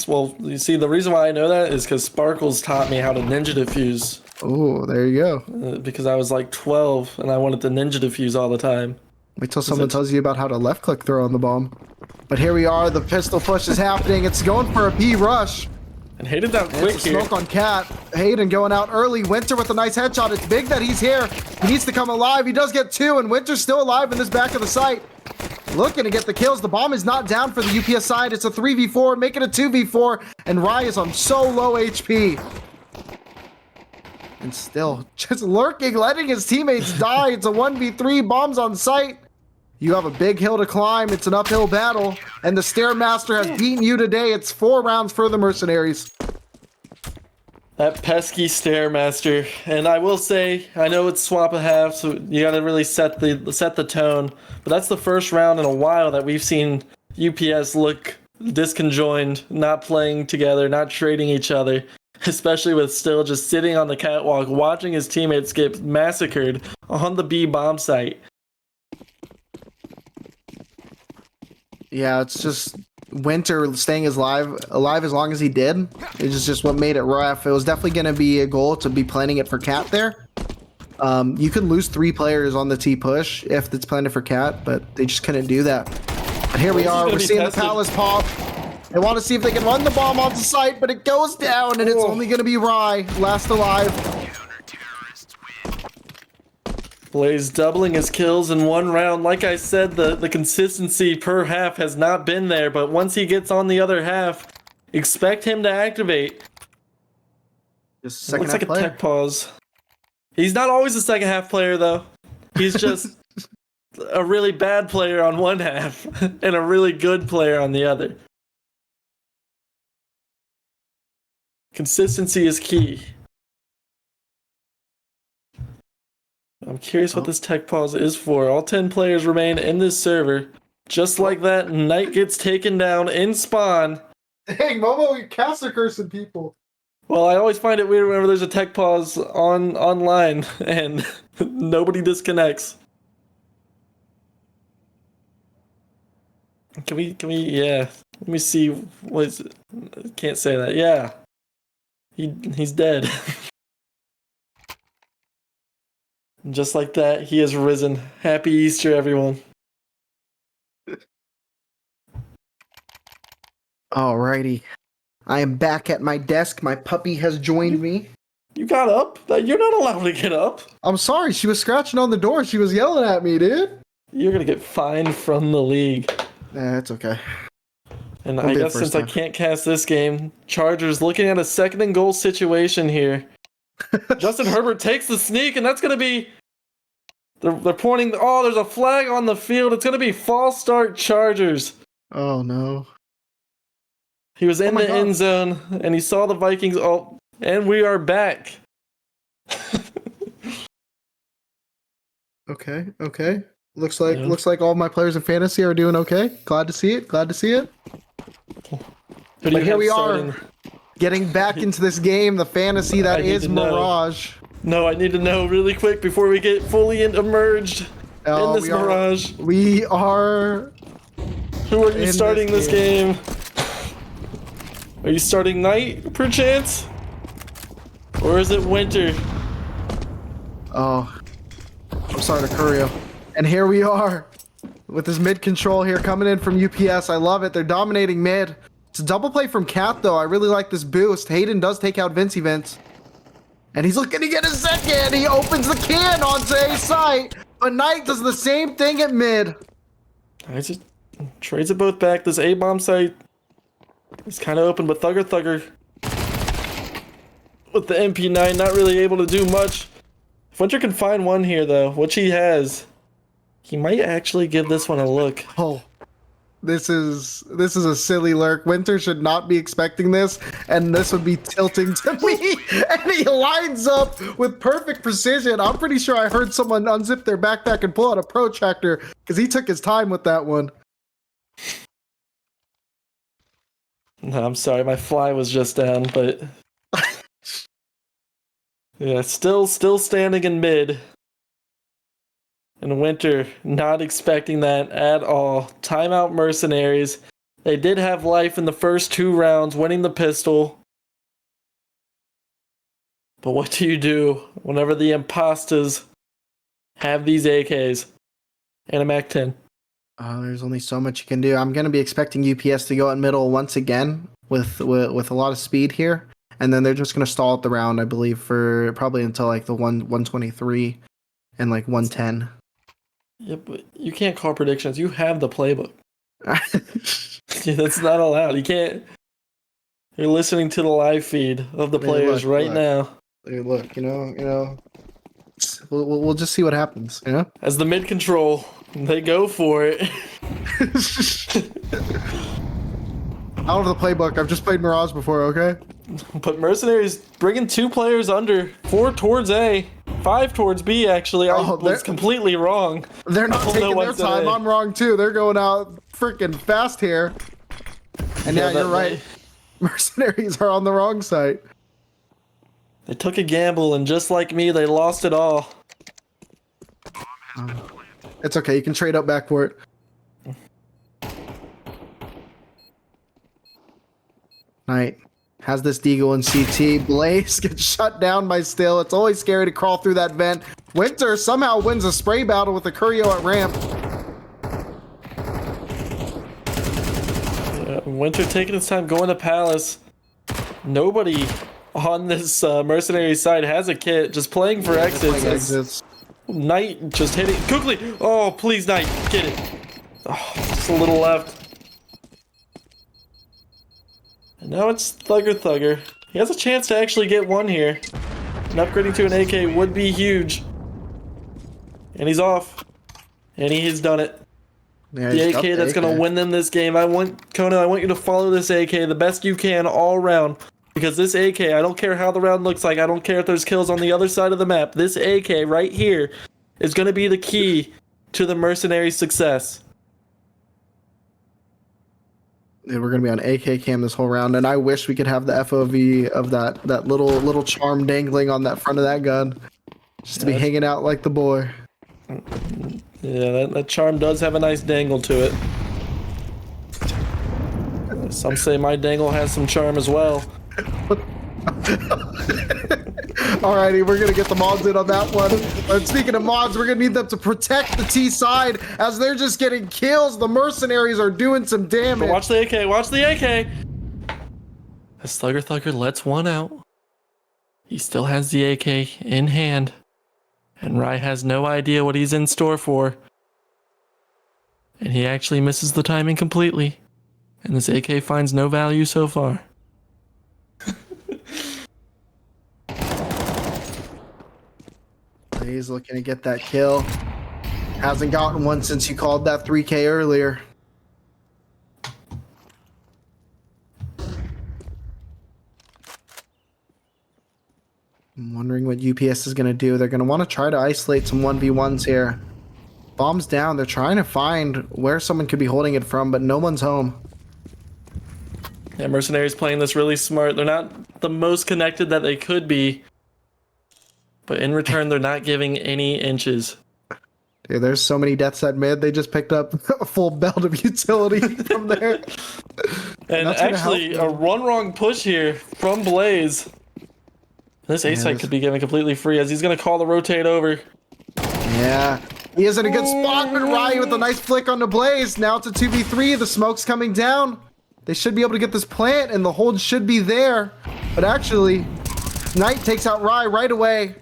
Speaker 2: Well, you see, the reason why I know that is because Sparkles taught me how to ninja diffuse.
Speaker 1: Oh, there you go.
Speaker 2: Because I was like 12, and I wanted to ninja diffuse all the time.
Speaker 1: Wait till someone tells you about how to left-click throw on the bomb. But here we are, the pistol push is happening. It's going for a B rush.
Speaker 2: And Hayden down quick
Speaker 1: it's a
Speaker 2: here.
Speaker 1: Smoke on Cat. Hayden going out early. Winter with a nice headshot. It's big that he's here. He needs to come alive. He does get 2, and Winter's still alive in this back of the site. Looking to get the kills. The bomb is not down for the UPS side. It's a 3v4, make it a 2v4, and Rye is on so low HP. And still just lurking, letting his teammates die. It's a 1v3, bombs on site. You have a big hill to climb. It's an uphill battle, and the Stairmaster has beaten you today. It's 4 rounds for the Mercenaries.
Speaker 2: That pesky Stairmaster. And I will say, I know it's swap a half, so you gotta really set the tone. But that's the first round in a while that we've seen UPS look disconjoined, not playing together, not trading each other. Especially with Still just sitting on the catwalk, watching his teammates get massacred on the B bomb site.
Speaker 1: Yeah, it's just Winter staying alive as long as he did. It's just what made it rough. It was definitely going to be a goal to be planning it for Cat there. You could lose 3 players on the T push if it's planted for Cat, but they just couldn't do that. But here we are. We're seeing the Palace pop. They want to see if they can run the bomb onto site, but it goes down, and it's only going to be Rye last alive.
Speaker 2: Blaze doubling his kills in 1 round. Like I said, the consistency per half has not been there, but once he gets on the other half, expect him to activate.
Speaker 1: Just second
Speaker 2: looks like
Speaker 1: player.
Speaker 2: A tech pause. He's not always a second half player, though. He's just a really bad player on one half and a really good player on the other. Consistency is key. I'm curious what this tech pause is for. All 10 players remain in this server. Just like that, Knight gets taken down in spawn.
Speaker 1: Dang, Momo, you're caster cursing people.
Speaker 2: Well, I always find it weird whenever there's a tech pause online and nobody disconnects. Can we, yeah. Let me see, what is it? Can't say that, yeah. He's dead. Just like that, he has risen. Happy Easter, everyone.
Speaker 1: Alrighty. I am back at my desk. My puppy has joined me.
Speaker 2: You got up? You're not allowed to get up.
Speaker 1: I'm sorry. She was scratching on the door. She was yelling at me, dude.
Speaker 2: You're going to get fined from the league.
Speaker 1: Nah, it's okay.
Speaker 2: And I guess since I can't cast this game, Chargers looking at a 2nd and goal situation here. Justin Herbert takes the sneak, and that's going to be... They're pointing... Oh, there's a flag on the field. It's going to be false start Chargers.
Speaker 1: Oh, no.
Speaker 2: He was in the end zone, and he saw the Vikings... Oh, and we are back.
Speaker 1: Okay. Okay.
Speaker 2: Yeah.
Speaker 1: Looks like all my players in fantasy are doing okay. Glad to see it. Glad to see it.
Speaker 2: Who do
Speaker 1: But
Speaker 2: you
Speaker 1: here
Speaker 2: have
Speaker 1: we
Speaker 2: starting?
Speaker 1: are, getting back into this game, the fantasy that
Speaker 2: I need
Speaker 1: is
Speaker 2: to know.
Speaker 1: Mirage.
Speaker 2: No, I need to know really quick before we get fully immersed in
Speaker 1: Oh,
Speaker 2: this Mirage.
Speaker 1: we are
Speaker 2: Who are you
Speaker 1: in this
Speaker 2: starting this
Speaker 1: game.
Speaker 2: game? Are you starting Night, perchance? Or is it Winter?
Speaker 1: Oh, I'm sorry to Curio. And here we are with this mid control here coming in from UPS. I love it. They're dominating mid. It's a double play from Cat though. I really like this boost. Hayden does take out Vincey Vince. And he's looking to get a second. He opens the can onto A site. But Knight does the same thing at mid.
Speaker 2: I just trades it both back. This A-bomb site is kind of open, but Thugger with the MP9 not really able to do much. If Winter can find one here though, which he has, he might actually give this one a look.
Speaker 1: Oh, this is a silly lurk. Winter should not be expecting this, and this would be tilting to me. And he lines up with perfect precision. I'm pretty sure I heard someone unzip their backpack and pull out a protractor because he took his time with that one.
Speaker 2: No, I'm sorry, my fly was just down, but yeah, still standing in mid. And Winter not expecting that at all. Timeout Mercenaries. They did have life in the first 2 rounds, winning the pistol. But what do you do whenever the Impastas have these AKs and a MAC-10?
Speaker 1: There's only so much you can do. I'm gonna be expecting UPS to go in middle once again with a lot of speed here, and then they're just gonna stall at the round, I believe, for probably until like the 123 and like 110.
Speaker 2: Yeah, but you can't call predictions. You have the playbook. That's not allowed. You can't. You're listening to the live feed of the players right now.
Speaker 1: Look, we'll just see what happens, you know?
Speaker 2: As the mid control, they go for it.
Speaker 1: Out of the playbook. I've just played Mirage before, okay?
Speaker 2: But Mercenaries bringing 2 players under, 4 towards A, 5 towards B. Actually, I was completely wrong.
Speaker 1: They're not taking their time. I'm wrong too. They're going out freaking fast here. And yeah, you're right. Mercenaries are on the wrong side.
Speaker 2: They took a gamble, and just like me, they lost it all.
Speaker 1: It's okay. You can trade up back for it. Knight has this Deagle in CT. Blaze gets shut down by Still. It's always scary to crawl through that vent. Winter somehow wins a spray battle with a Curio at ramp.
Speaker 2: Yeah, Winter taking his time going to Palace. Nobody on this mercenary side has a kit, just playing for exits. Knight just hit it quickly. Oh, please, Knight, get it. Oh, just a little left. And now it's Thugger. He has a chance to actually get one here. And upgrading to an AK would be huge. And he's off. And he has done it.
Speaker 1: Yeah,
Speaker 2: the AK that's going to win them this game. I want you to follow this AK the best you can all around. Because this AK, I don't care how the round looks like. I don't care if there's kills on the other side of the map. This AK right here is going to be the key to the mercenary success.
Speaker 1: Yeah, we're gonna be on AK cam this whole round, and I wish we could have the FOV of that little charm dangling on that front of that gun, just to be hanging out like the boy.
Speaker 2: Yeah, that charm does have a nice dangle to it. Some say my dangle has some charm as well.
Speaker 1: Alrighty, we're gonna get the mods in on that one. And speaking of mods, we're gonna need them to protect the T side as they're just getting kills. The mercenaries are doing some damage.
Speaker 2: But watch the AK, watch the AK! As Thugger lets one out. He still has the AK in hand. And Rye has no idea what he's in store for. And he actually misses the timing completely. And this AK finds no value so far.
Speaker 1: He's looking to get that kill. Hasn't gotten one since you called that 3K earlier. I'm wondering what UPS is going to do. They're going to want to try to isolate some 1v1s here. Bombs down. They're trying to find where someone could be holding it from, but no one's home.
Speaker 2: Yeah, Mercenaries playing this really smart. They're not the most connected that they could be, but in return, they're not giving any inches.
Speaker 1: Dude, there's so many deaths at mid. They just picked up a full belt of utility from there.
Speaker 2: And actually, a wrong push here from Blaze. This A site could be given completely free as he's going to call the rotate over.
Speaker 1: Yeah, he is in a good spot, but Ryan with a nice flick on the Blaze. Now it's a 2v3. The smoke's coming down. They should be able to get this plant, and the hold should be there. But actually, Knight takes out Rye right away.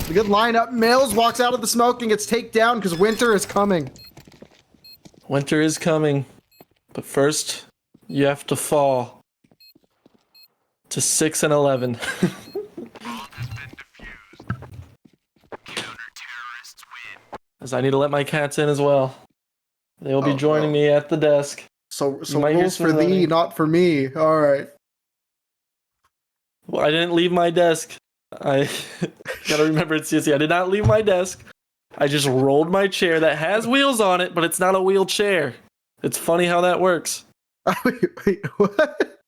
Speaker 1: A good lineup. Mills walks out of the smoke and gets taken down because Winter is coming.
Speaker 2: Winter is coming. But first, you have to fall to 6 and 11. As I need to let my cats in as well. They will be joining me at the desk.
Speaker 1: So rules for thee, not for me. All right.
Speaker 2: Well, I didn't leave my desk. I gotta remember it's CSC. I did not leave my desk. I just rolled my chair that has wheels on it, but it's not a wheelchair. It's funny how that works.
Speaker 1: Wait, what?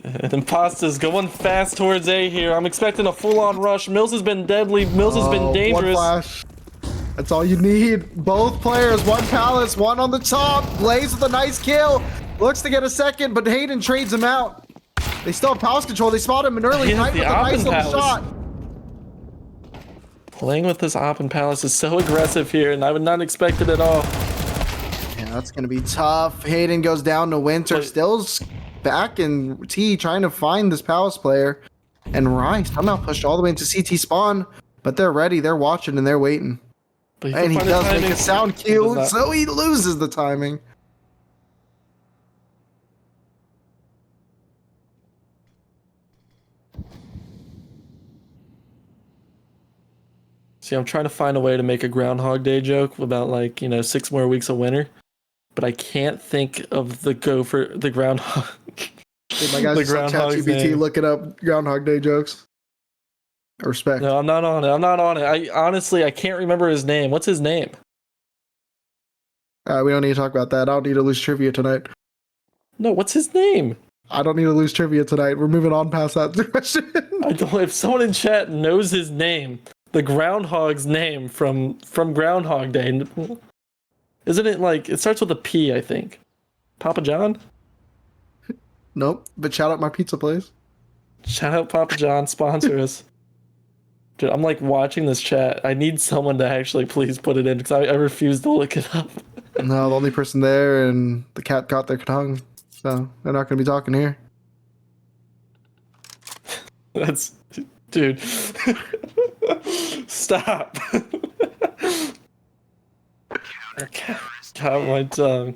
Speaker 2: And Impastas going fast towards A here. I'm expecting a full-on rush. Mills has been deadly. Mills has been dangerous.
Speaker 1: One flash. That's all you need. Both players, one palace, one on the top. Blaze with a nice kill. Looks to get a second, but Hayden trades him out. They still have palace control. They spot him an early night with a nice little shot.
Speaker 2: Playing with this op and palace is so aggressive here, and I would not expect it at all.
Speaker 1: Yeah, that's going to be tough. Hayden goes down to Winter. Still's back in T trying to find this palace player. And Rice somehow pushed all the way into CT spawn, but they're ready. They're watching and they're waiting. And he does make a sound cue, so he loses the timing.
Speaker 2: See, I'm trying to find a way to make a Groundhog Day joke about, like, 6 more weeks of winter, but I can't think of the groundhog.
Speaker 1: Hey, my guys, ChatGPT looking up Groundhog Day jokes. I respect.
Speaker 2: No, I'm not on it. I honestly can't remember his name. What's his name?
Speaker 1: We don't need to talk about that. I don't need to lose trivia tonight.
Speaker 2: No, what's his name?
Speaker 1: I don't need to lose trivia tonight. We're moving on past that question.
Speaker 2: If someone in chat knows his name, the groundhog's name from Groundhog Day, isn't it like it starts with a P? I think. Papa John.
Speaker 1: Nope. But shout out my pizza place.
Speaker 2: Shout out Papa John, sponsor us. Dude, I'm like watching this chat. I need someone to actually please put it in because I refuse to look it up.
Speaker 1: No, the only person there and the cat got their tongue. So they're not going to be talking here.
Speaker 2: That's... Dude. Stop. Got my tongue.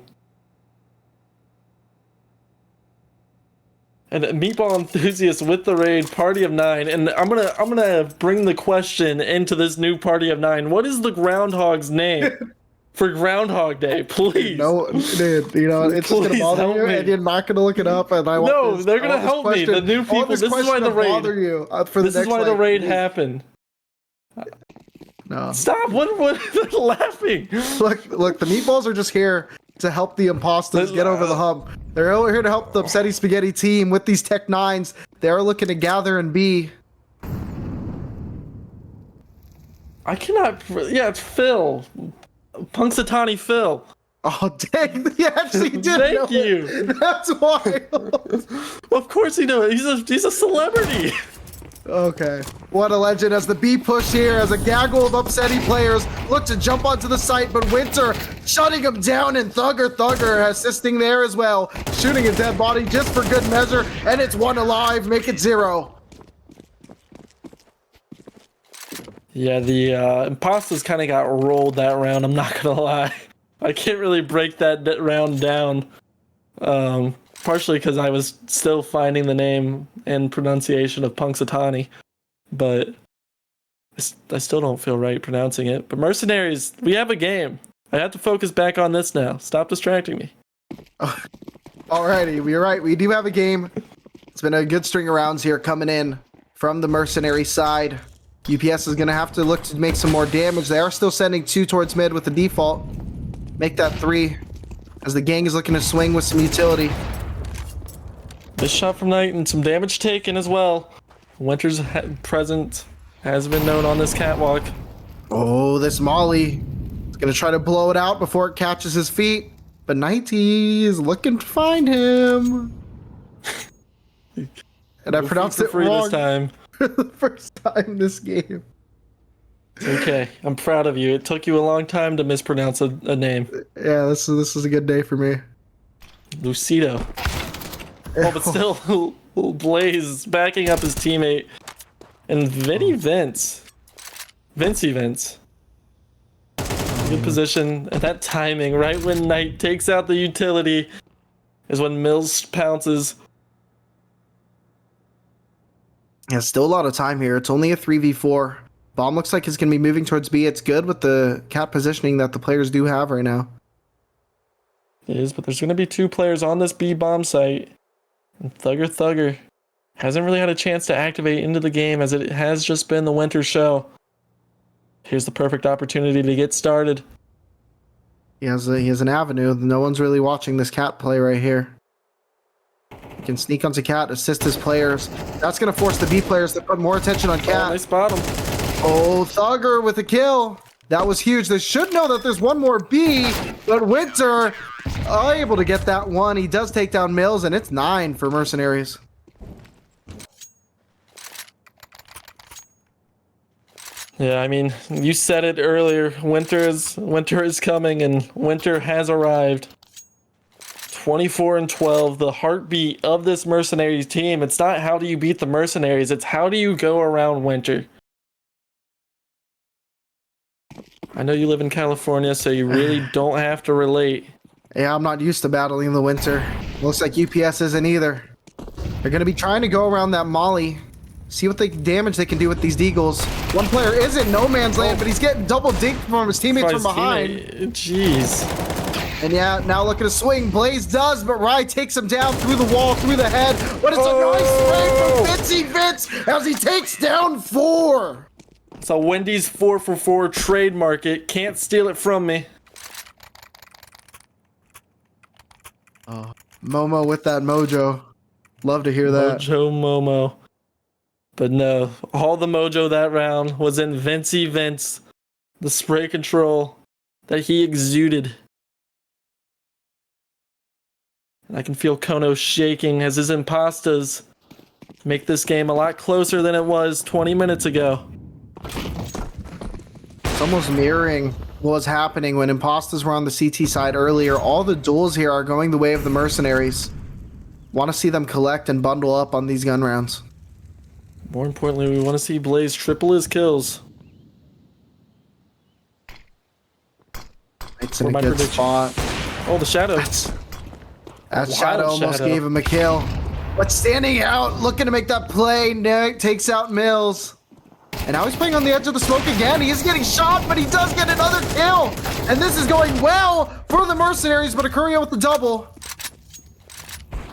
Speaker 2: And Meatball Enthusiast with the raid, Party of 9. And I'm gonna bring the question into this new Party of 9. What is the Groundhog's name for Groundhog Day? Please.
Speaker 1: No, dude, it's just gonna bother you, and you're not gonna look it up. And I want
Speaker 2: they're gonna help me. The new people. This is why the raid.
Speaker 1: Bother you
Speaker 2: this is why the raid happened.
Speaker 1: No.
Speaker 2: Stop! What? They're laughing.
Speaker 1: Look. The meatballs are just here to help the imposters get over the hump. They're over here to help the Upsetty Spaghetti team with these Tech 9s. They're looking to gather and B.
Speaker 2: I cannot. Yeah, it's Phil. Punxsutawney Phil.
Speaker 1: Oh, dang. He actually did.
Speaker 2: Thank you.
Speaker 1: That's wild.
Speaker 2: Of course he knows. He's a celebrity.
Speaker 1: Okay. What a legend as the B push here as a gaggle of Upsetty players look to jump onto the site, but Winter shutting him down and Thugger assisting there as well. Shooting a dead body just for good measure, and it's 1 alive, make it 0.
Speaker 2: Yeah, the Impastas kind of got rolled that round, I'm not gonna lie. I can't really break that round down. Partially because I was still finding the name and pronunciation of Punxsutawney, but I still don't feel right pronouncing it. But Mercenaries, we have a game. I have to focus back on this now. Stop distracting me.
Speaker 1: Alrighty, you're right. We do have a game. It's been a good string of rounds here coming in from the Mercenary side. UPS is going to have to look to make some more damage. They are still sending 2 towards mid with the default. Make that 3 as the gang is looking to swing with some utility.
Speaker 2: This shot from Knight and some damage taken as well. Winter's present has been known on this catwalk.
Speaker 1: Oh, this Molly is going to try to blow it out before it catches his feet. But Nighty is looking to find him. And I pronounced it wrong
Speaker 2: this time.
Speaker 1: for the first time this game.
Speaker 2: Okay, I'm proud of you. It took you a long time to mispronounce a name.
Speaker 1: Yeah, this is a good day for me.
Speaker 2: Lucido. Oh, but still, Blaze backing up his teammate. And Vince. Good position. And that timing, right when Knight takes out the utility, is when Mills pounces.
Speaker 1: Yeah, still a lot of time here. It's only a 3v4. Bomb looks like it's going to be moving towards B. It's good with the cat positioning that the players do have right now.
Speaker 2: It is, but there's going to be 2 players on this B bomb site. And Thugger hasn't really had a chance to activate into the game as it has just been the Winter show. Here's the perfect opportunity to get started.
Speaker 1: He has an avenue. No one's really watching this cat play right here. He can sneak onto cat, assist his players. That's going to force the B players to put more attention on cat.
Speaker 2: Oh, they spot him.
Speaker 1: Oh, Thugger with a kill. That was huge. They should know that there's one more B, but Winter able to get that one. He does take down Mills, and it's 9 for Mercenaries.
Speaker 2: Yeah, I mean, you said it earlier. Winter is coming, and Winter has arrived. 24-12, the heartbeat of this Mercenaries team. It's not how do you beat the Mercenaries, it's how do you go around Winter. I know you live in California, so you really don't have to relate.
Speaker 1: Yeah, I'm not used to battling the Winter. Looks like UPS isn't either. They're going to be trying to go around that Molly. See what damage they can do with these deagles. One player is in no man's land, but he's getting double dinked from his teammates from behind.
Speaker 2: Jeez.
Speaker 1: And yeah, now look at a swing. Blaze does, but Rye takes him down through the wall, through the head. But it's a nice spray from Vince as he takes down 4.
Speaker 2: It's a Wendy's 4-for-4 trademark. It can't steal it from me.
Speaker 1: Momo with that mojo. Love to hear that.
Speaker 2: Momo. But no, all the mojo that round was in Vince. The spray control that he exuded. And I can feel Kono shaking as his Impastas make this game a lot closer than it was 20 minutes ago.
Speaker 1: It's almost mirroring what was happening when Impastas were on the CT side earlier. All the duels here are going the way of the Mercenaries. Want to see them collect and bundle up on these gun rounds.
Speaker 2: More importantly, we want to see Blaze triple his kills.
Speaker 1: It's in a good spot.
Speaker 2: Oh, the Shadow.
Speaker 1: That Shadow almost gave him a kill. But standing out, looking to make that play. Nick takes out Mills. And now he's playing on the edge of the smoke again. He is getting shot, but he does get another kill. And this is going well for the Mercenaries, but Akuria with the double.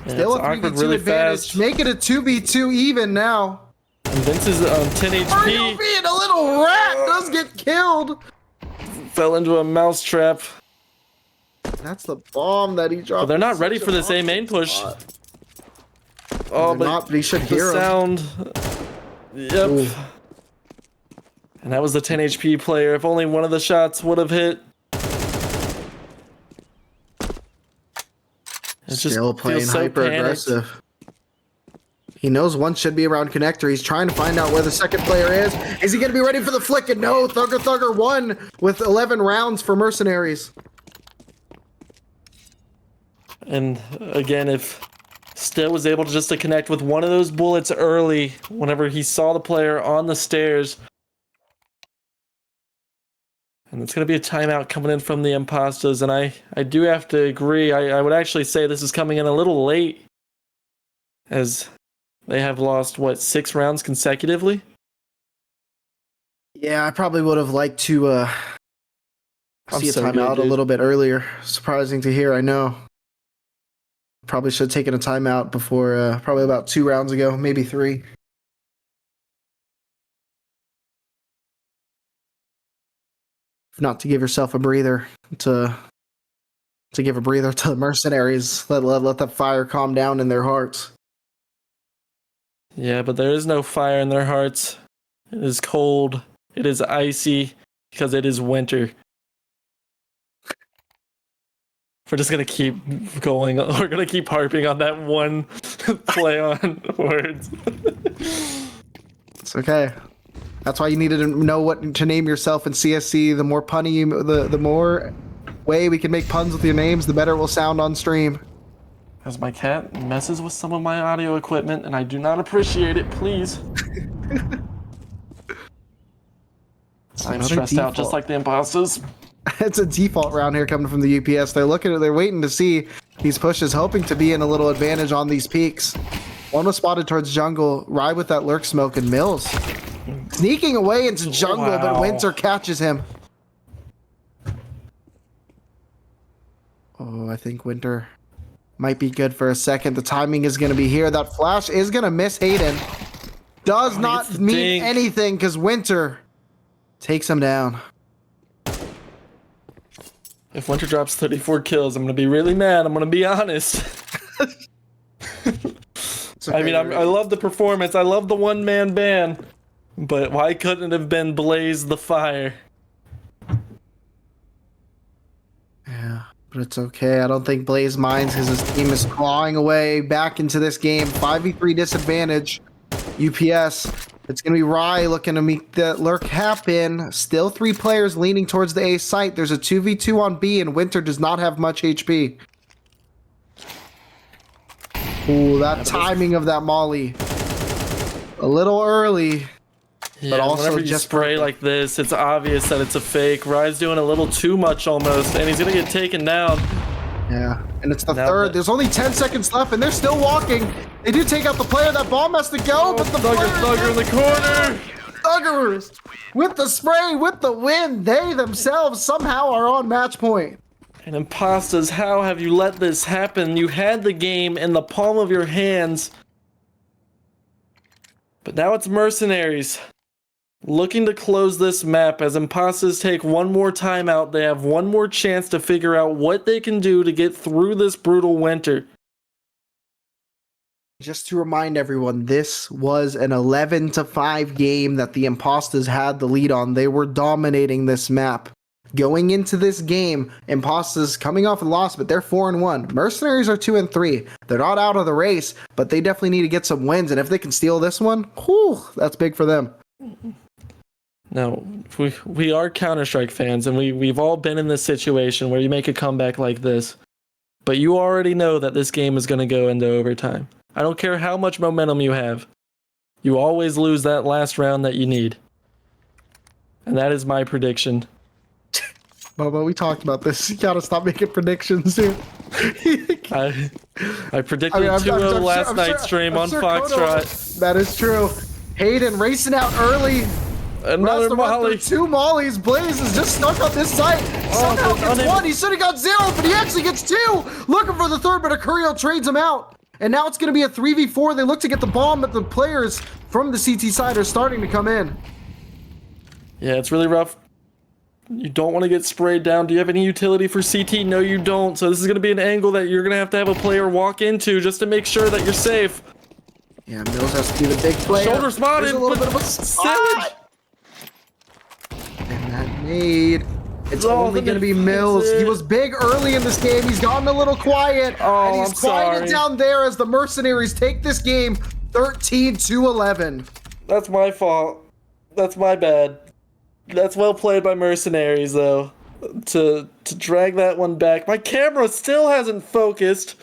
Speaker 2: Yeah,
Speaker 1: still a 3v2 really advantage. Fast. Make it a 2v2 even now.
Speaker 2: And Vince is on 10 HP.
Speaker 1: Mario being a little rat does get killed.
Speaker 2: Fell into a mousetrap.
Speaker 1: That's the bomb that he dropped.
Speaker 2: But they're not ready for this A main push. Oh, but
Speaker 1: he should hear
Speaker 2: sound. Yep. Ooh. And that was the 10 HP player. If only one of the shots would have hit.
Speaker 1: It's still playing hyper aggressive. He knows one should be around connector. He's trying to find out where the second player is. Is he going to be ready for the flick? And no, Thugger won with 11 rounds for Mercenaries.
Speaker 2: And again, if Still was able to just to connect with one of those bullets early whenever he saw the player on the stairs. And it's going to be a timeout coming in from the Impastas, and I do have to agree. I would actually say this is coming in a little late, as they have lost, what, 6 rounds consecutively?
Speaker 1: Yeah, I probably would have liked to see a timeout a little bit earlier. Surprising to hear, I know. Probably should have taken a timeout before, probably about 2 rounds ago, maybe 3. If not to give yourself a breather, to give a breather to the mercenaries. Let that fire calm down in their hearts.
Speaker 2: Yeah, but there is no fire in their hearts. It is cold. It is icy because it is winter. We're just gonna keep going. We're gonna keep harping on that one play on words.
Speaker 1: It's okay. That's why you needed to know what to name yourself in CSC. The more punny, the more way we can make puns with your names, the better it will sound on stream.
Speaker 2: As my cat messes with some of my audio equipment, and I do not appreciate it, please. I'm stressed out just like the Impastas.
Speaker 1: It's a default round here coming from the UPS. They're waiting to see these pushes, hoping to be in a little advantage on these peaks. One was spotted towards jungle, ride with that lurk smoke, and Mills sneaking away into jungle, but Winter catches him. Oh, I think Winter might be good for a second. The timing is going to be here. That flash is going to miss Hayden. Does not mean anything because Winter takes him down.
Speaker 2: If Winter drops 34 kills, I'm going to be really mad. I'm going to be honest. I mean, I love the performance. I love the one-man band. But why couldn't it have been Blaze the Fire?
Speaker 1: Yeah, but it's okay. I don't think Blaze minds because his team is clawing away back into this game. 5v3 disadvantage. UPS. It's going to be Rye looking to make the lurk happen. Still 3 players leaning towards the A site. There's a 2v2 on B, and Winter does not have much HP. Ooh, that timing of that molly. A little early.
Speaker 2: Yeah,
Speaker 1: but also
Speaker 2: whenever you
Speaker 1: just
Speaker 2: spray like this, it's obvious that it's a fake. Rye's doing a little too much almost, and he's going to get taken down.
Speaker 1: Yeah, and it's the third. There's only 10 seconds left, and they're still walking. They do take out the player. That bomb has to go, but the
Speaker 2: Thugger in the corner.
Speaker 1: Thuggers with the spray, with the win. They themselves somehow are on match point.
Speaker 2: And Impastas, how have you let this happen? You had the game in the palm of your hands. But now it's Mercenaries looking to close this map. As Impastas take one more timeout, they have one more chance to figure out what they can do to get through this brutal winter.
Speaker 1: Just to remind everyone, this was an 11-5 game that the Impastas had the lead on. They were dominating this map. Going into this game, Impastas coming off a loss, but they're 4-1. Mercenaries are 2-3. They're not out of the race, but they definitely need to get some wins. And if they can steal this one, whew, that's big for them.
Speaker 2: Now, we are Counter-Strike fans, and we've all been in this situation where you make a comeback like this. But you already know that this game is going to go into overtime. I don't care how much momentum you have. You always lose that last round that you need. And that is my prediction.
Speaker 1: Bobo, we talked about this. You gotta stop making predictions, dude.
Speaker 2: I predicted 2-0 last night's stream on Foxtrot.
Speaker 1: That is true. Hayden racing out early.
Speaker 2: Another molly.
Speaker 1: 2 mollies. Blaze is just stuck on this site. Somehow gets 1. He should have got 0, but he actually gets 2. Looking for the 3rd, but Akurio trades him out. And now it's going to be a 3v4. They look to get the bomb, but the players from the CT side are starting to come in.
Speaker 2: Yeah, it's really rough. You don't want to get sprayed down. Do you have any utility for CT? No, you don't. So this is going to be an angle that you're going to have a player walk into just to make sure that you're safe.
Speaker 1: Yeah, Mills has to be the big player.
Speaker 2: Shoulder spotted.
Speaker 1: There's a little bit of a spot. And that nade. It's only going to be Mills. He was big early in this game. He's gotten a little quiet.
Speaker 2: Oh,
Speaker 1: and he's quieted down there as the Mercenaries take this game 13-11.
Speaker 2: That's my fault. That's my bad. That's well played by Mercenaries, though. To drag that one back. My camera still hasn't focused.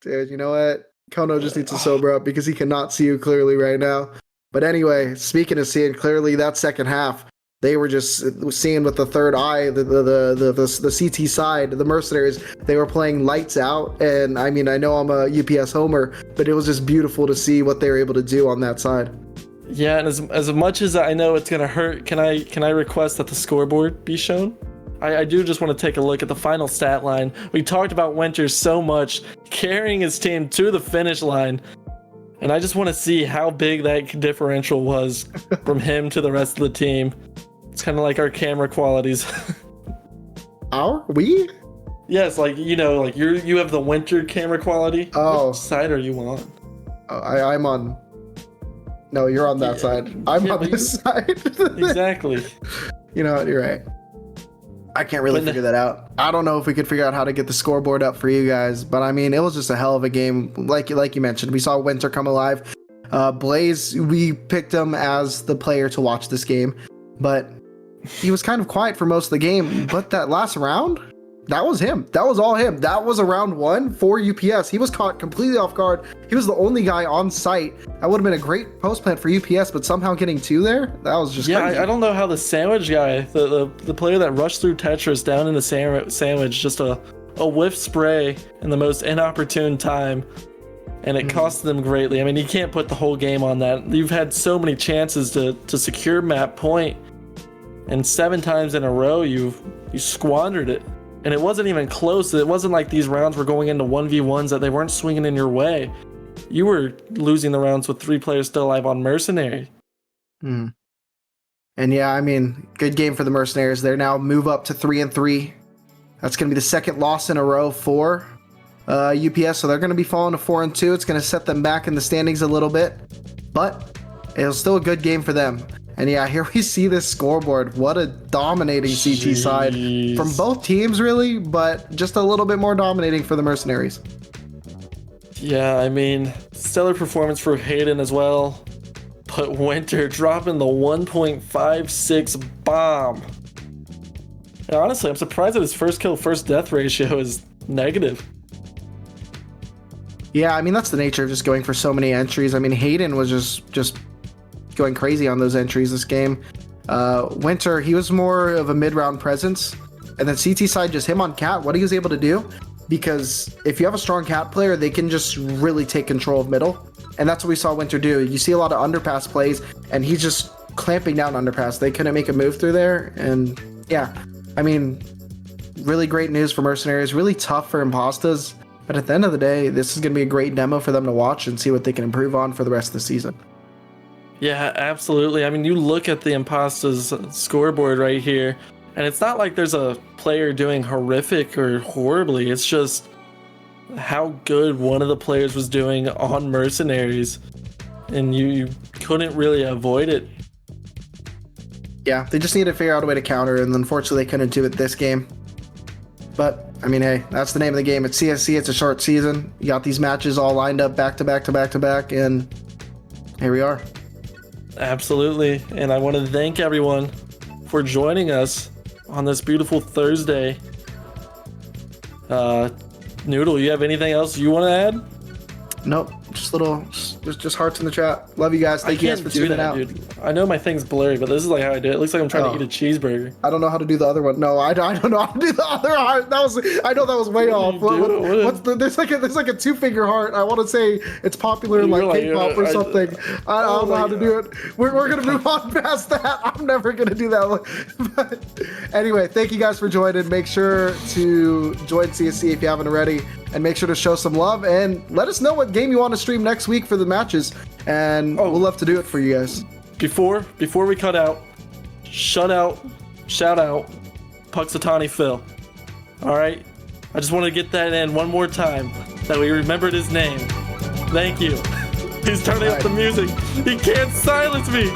Speaker 1: Dude, you know what? Kono just needs to sober up because he cannot see you clearly right now. But anyway, speaking of seeing clearly, that second half, they were just seeing with the third eye, the CT side, the Mercenaries. They were playing lights out, and I mean, I know I'm a UPS homer, but it was just beautiful to see what they were able to do on that side.
Speaker 2: Yeah, and as much as I know it's gonna hurt, can I request that the scoreboard be shown? I do just want to take a look at the final stat line. We talked about Winter so much, carrying his team to the finish line. And I just want to see how big that differential was from him to the rest of the team. It's kind of like our camera qualities.
Speaker 1: We?
Speaker 2: Yes, like, you know, like you have the Winter camera quality.
Speaker 1: Oh.
Speaker 2: Which side are you on?
Speaker 1: I'm on. No, you're on that side. I'm on this side.
Speaker 2: Exactly.
Speaker 1: You know what? You're right. I can't really figure that out. I don't know if we could figure out how to get the scoreboard up for you guys, but I mean, it was just a hell of a game. Like you mentioned, we saw Winter come alive. Blaze, we picked him as the player to watch this game, but he was kind of quiet for most of the game. But that last round, that was him. That was all him. That was a round 1 for UPS. He was caught completely off guard. He was the only guy on site. That would have been a great post plant for UPS, but somehow getting 2 there, that was just crazy.
Speaker 2: I don't know how the sandwich guy, the player that rushed through Tetris down in the sandwich, just a whiff spray in the most inopportune time, and it cost them greatly. I mean, you can't put the whole game on that. You've had so many chances to secure map point, and 7 times in a row you squandered it. And it wasn't even close. It wasn't like these rounds were going into 1v1s that they weren't swinging in your way. You were losing the rounds with 3 players still alive on Mercenary.
Speaker 1: And yeah, I mean, good game for the Mercenaries. They now move up to 3-3. That's going to be the second loss in a row for UPS. So they're going to be falling to 4-2. It's going to set them back in the standings a little bit. But it was still a good game for them. And yeah, here we see this scoreboard. What a dominating CT side from both teams, really, but just a little bit more dominating for the Mercenaries.
Speaker 2: Yeah, I mean, stellar performance for Hayden as well. But Winter dropping the 1.56 bomb. And honestly, I'm surprised that his first kill, first death ratio is negative.
Speaker 1: Yeah, I mean, that's the nature of just going for so many entries. I mean, Hayden was just going crazy on those entries this game. Winter, he was more of a mid-round presence, and then CT side, just him on Cat, what he was able to do, because if you have a strong Cat player, they can just really take control of middle, and that's what we saw Winter do. You see a lot of underpass plays, and he's just clamping down underpass. They couldn't make a move through there, and yeah, I mean, really great news for Mercenaries, really tough for Impastas, but at the end of the day, this is going to be a great demo for them to watch and see what they can improve on for the rest of the season.
Speaker 2: Yeah, absolutely. I mean, you look at the Impastas scoreboard right here, and it's not like there's a player doing horrific or horribly. It's just how good one of the players was doing on Mercenaries, and you couldn't really avoid it.
Speaker 1: Yeah, they just needed to figure out a way to counter, and unfortunately they couldn't do it this game. But, I mean, hey, that's the name of the game. It's CSC, it's a short season. You got these matches all lined up back to back to back to back, and here we are.
Speaker 2: Absolutely, and I want to thank everyone for joining us on this beautiful Thursday. Noodle, you have anything else you want to add?
Speaker 1: Nope, just hearts in the chat. Love you guys. Thank you guys for tuning out.
Speaker 2: Dude. I know my thing's blurry, but this is like how I do it. It looks like I'm trying to eat a cheeseburger.
Speaker 1: I don't know how to do the other one. No, I don't know how to do the other heart. I know that was way off. What's the? There's like a 2-finger heart. I want to say it's popular in like K-pop or something. I don't know how to do it. We're gonna move on past that. I'm never gonna do that. But anyway, thank you guys for joining. Make sure to join CSC if you haven't already, and make sure to show some love and let us know what game you want to stream next week for the matches, and we'll love to do it for you guys.
Speaker 2: Before we cut out, shout out, Puxatani Phil. All right, I just want to get that in one more time, that we remembered his name. Thank you. He's turning up the music. He can't silence me.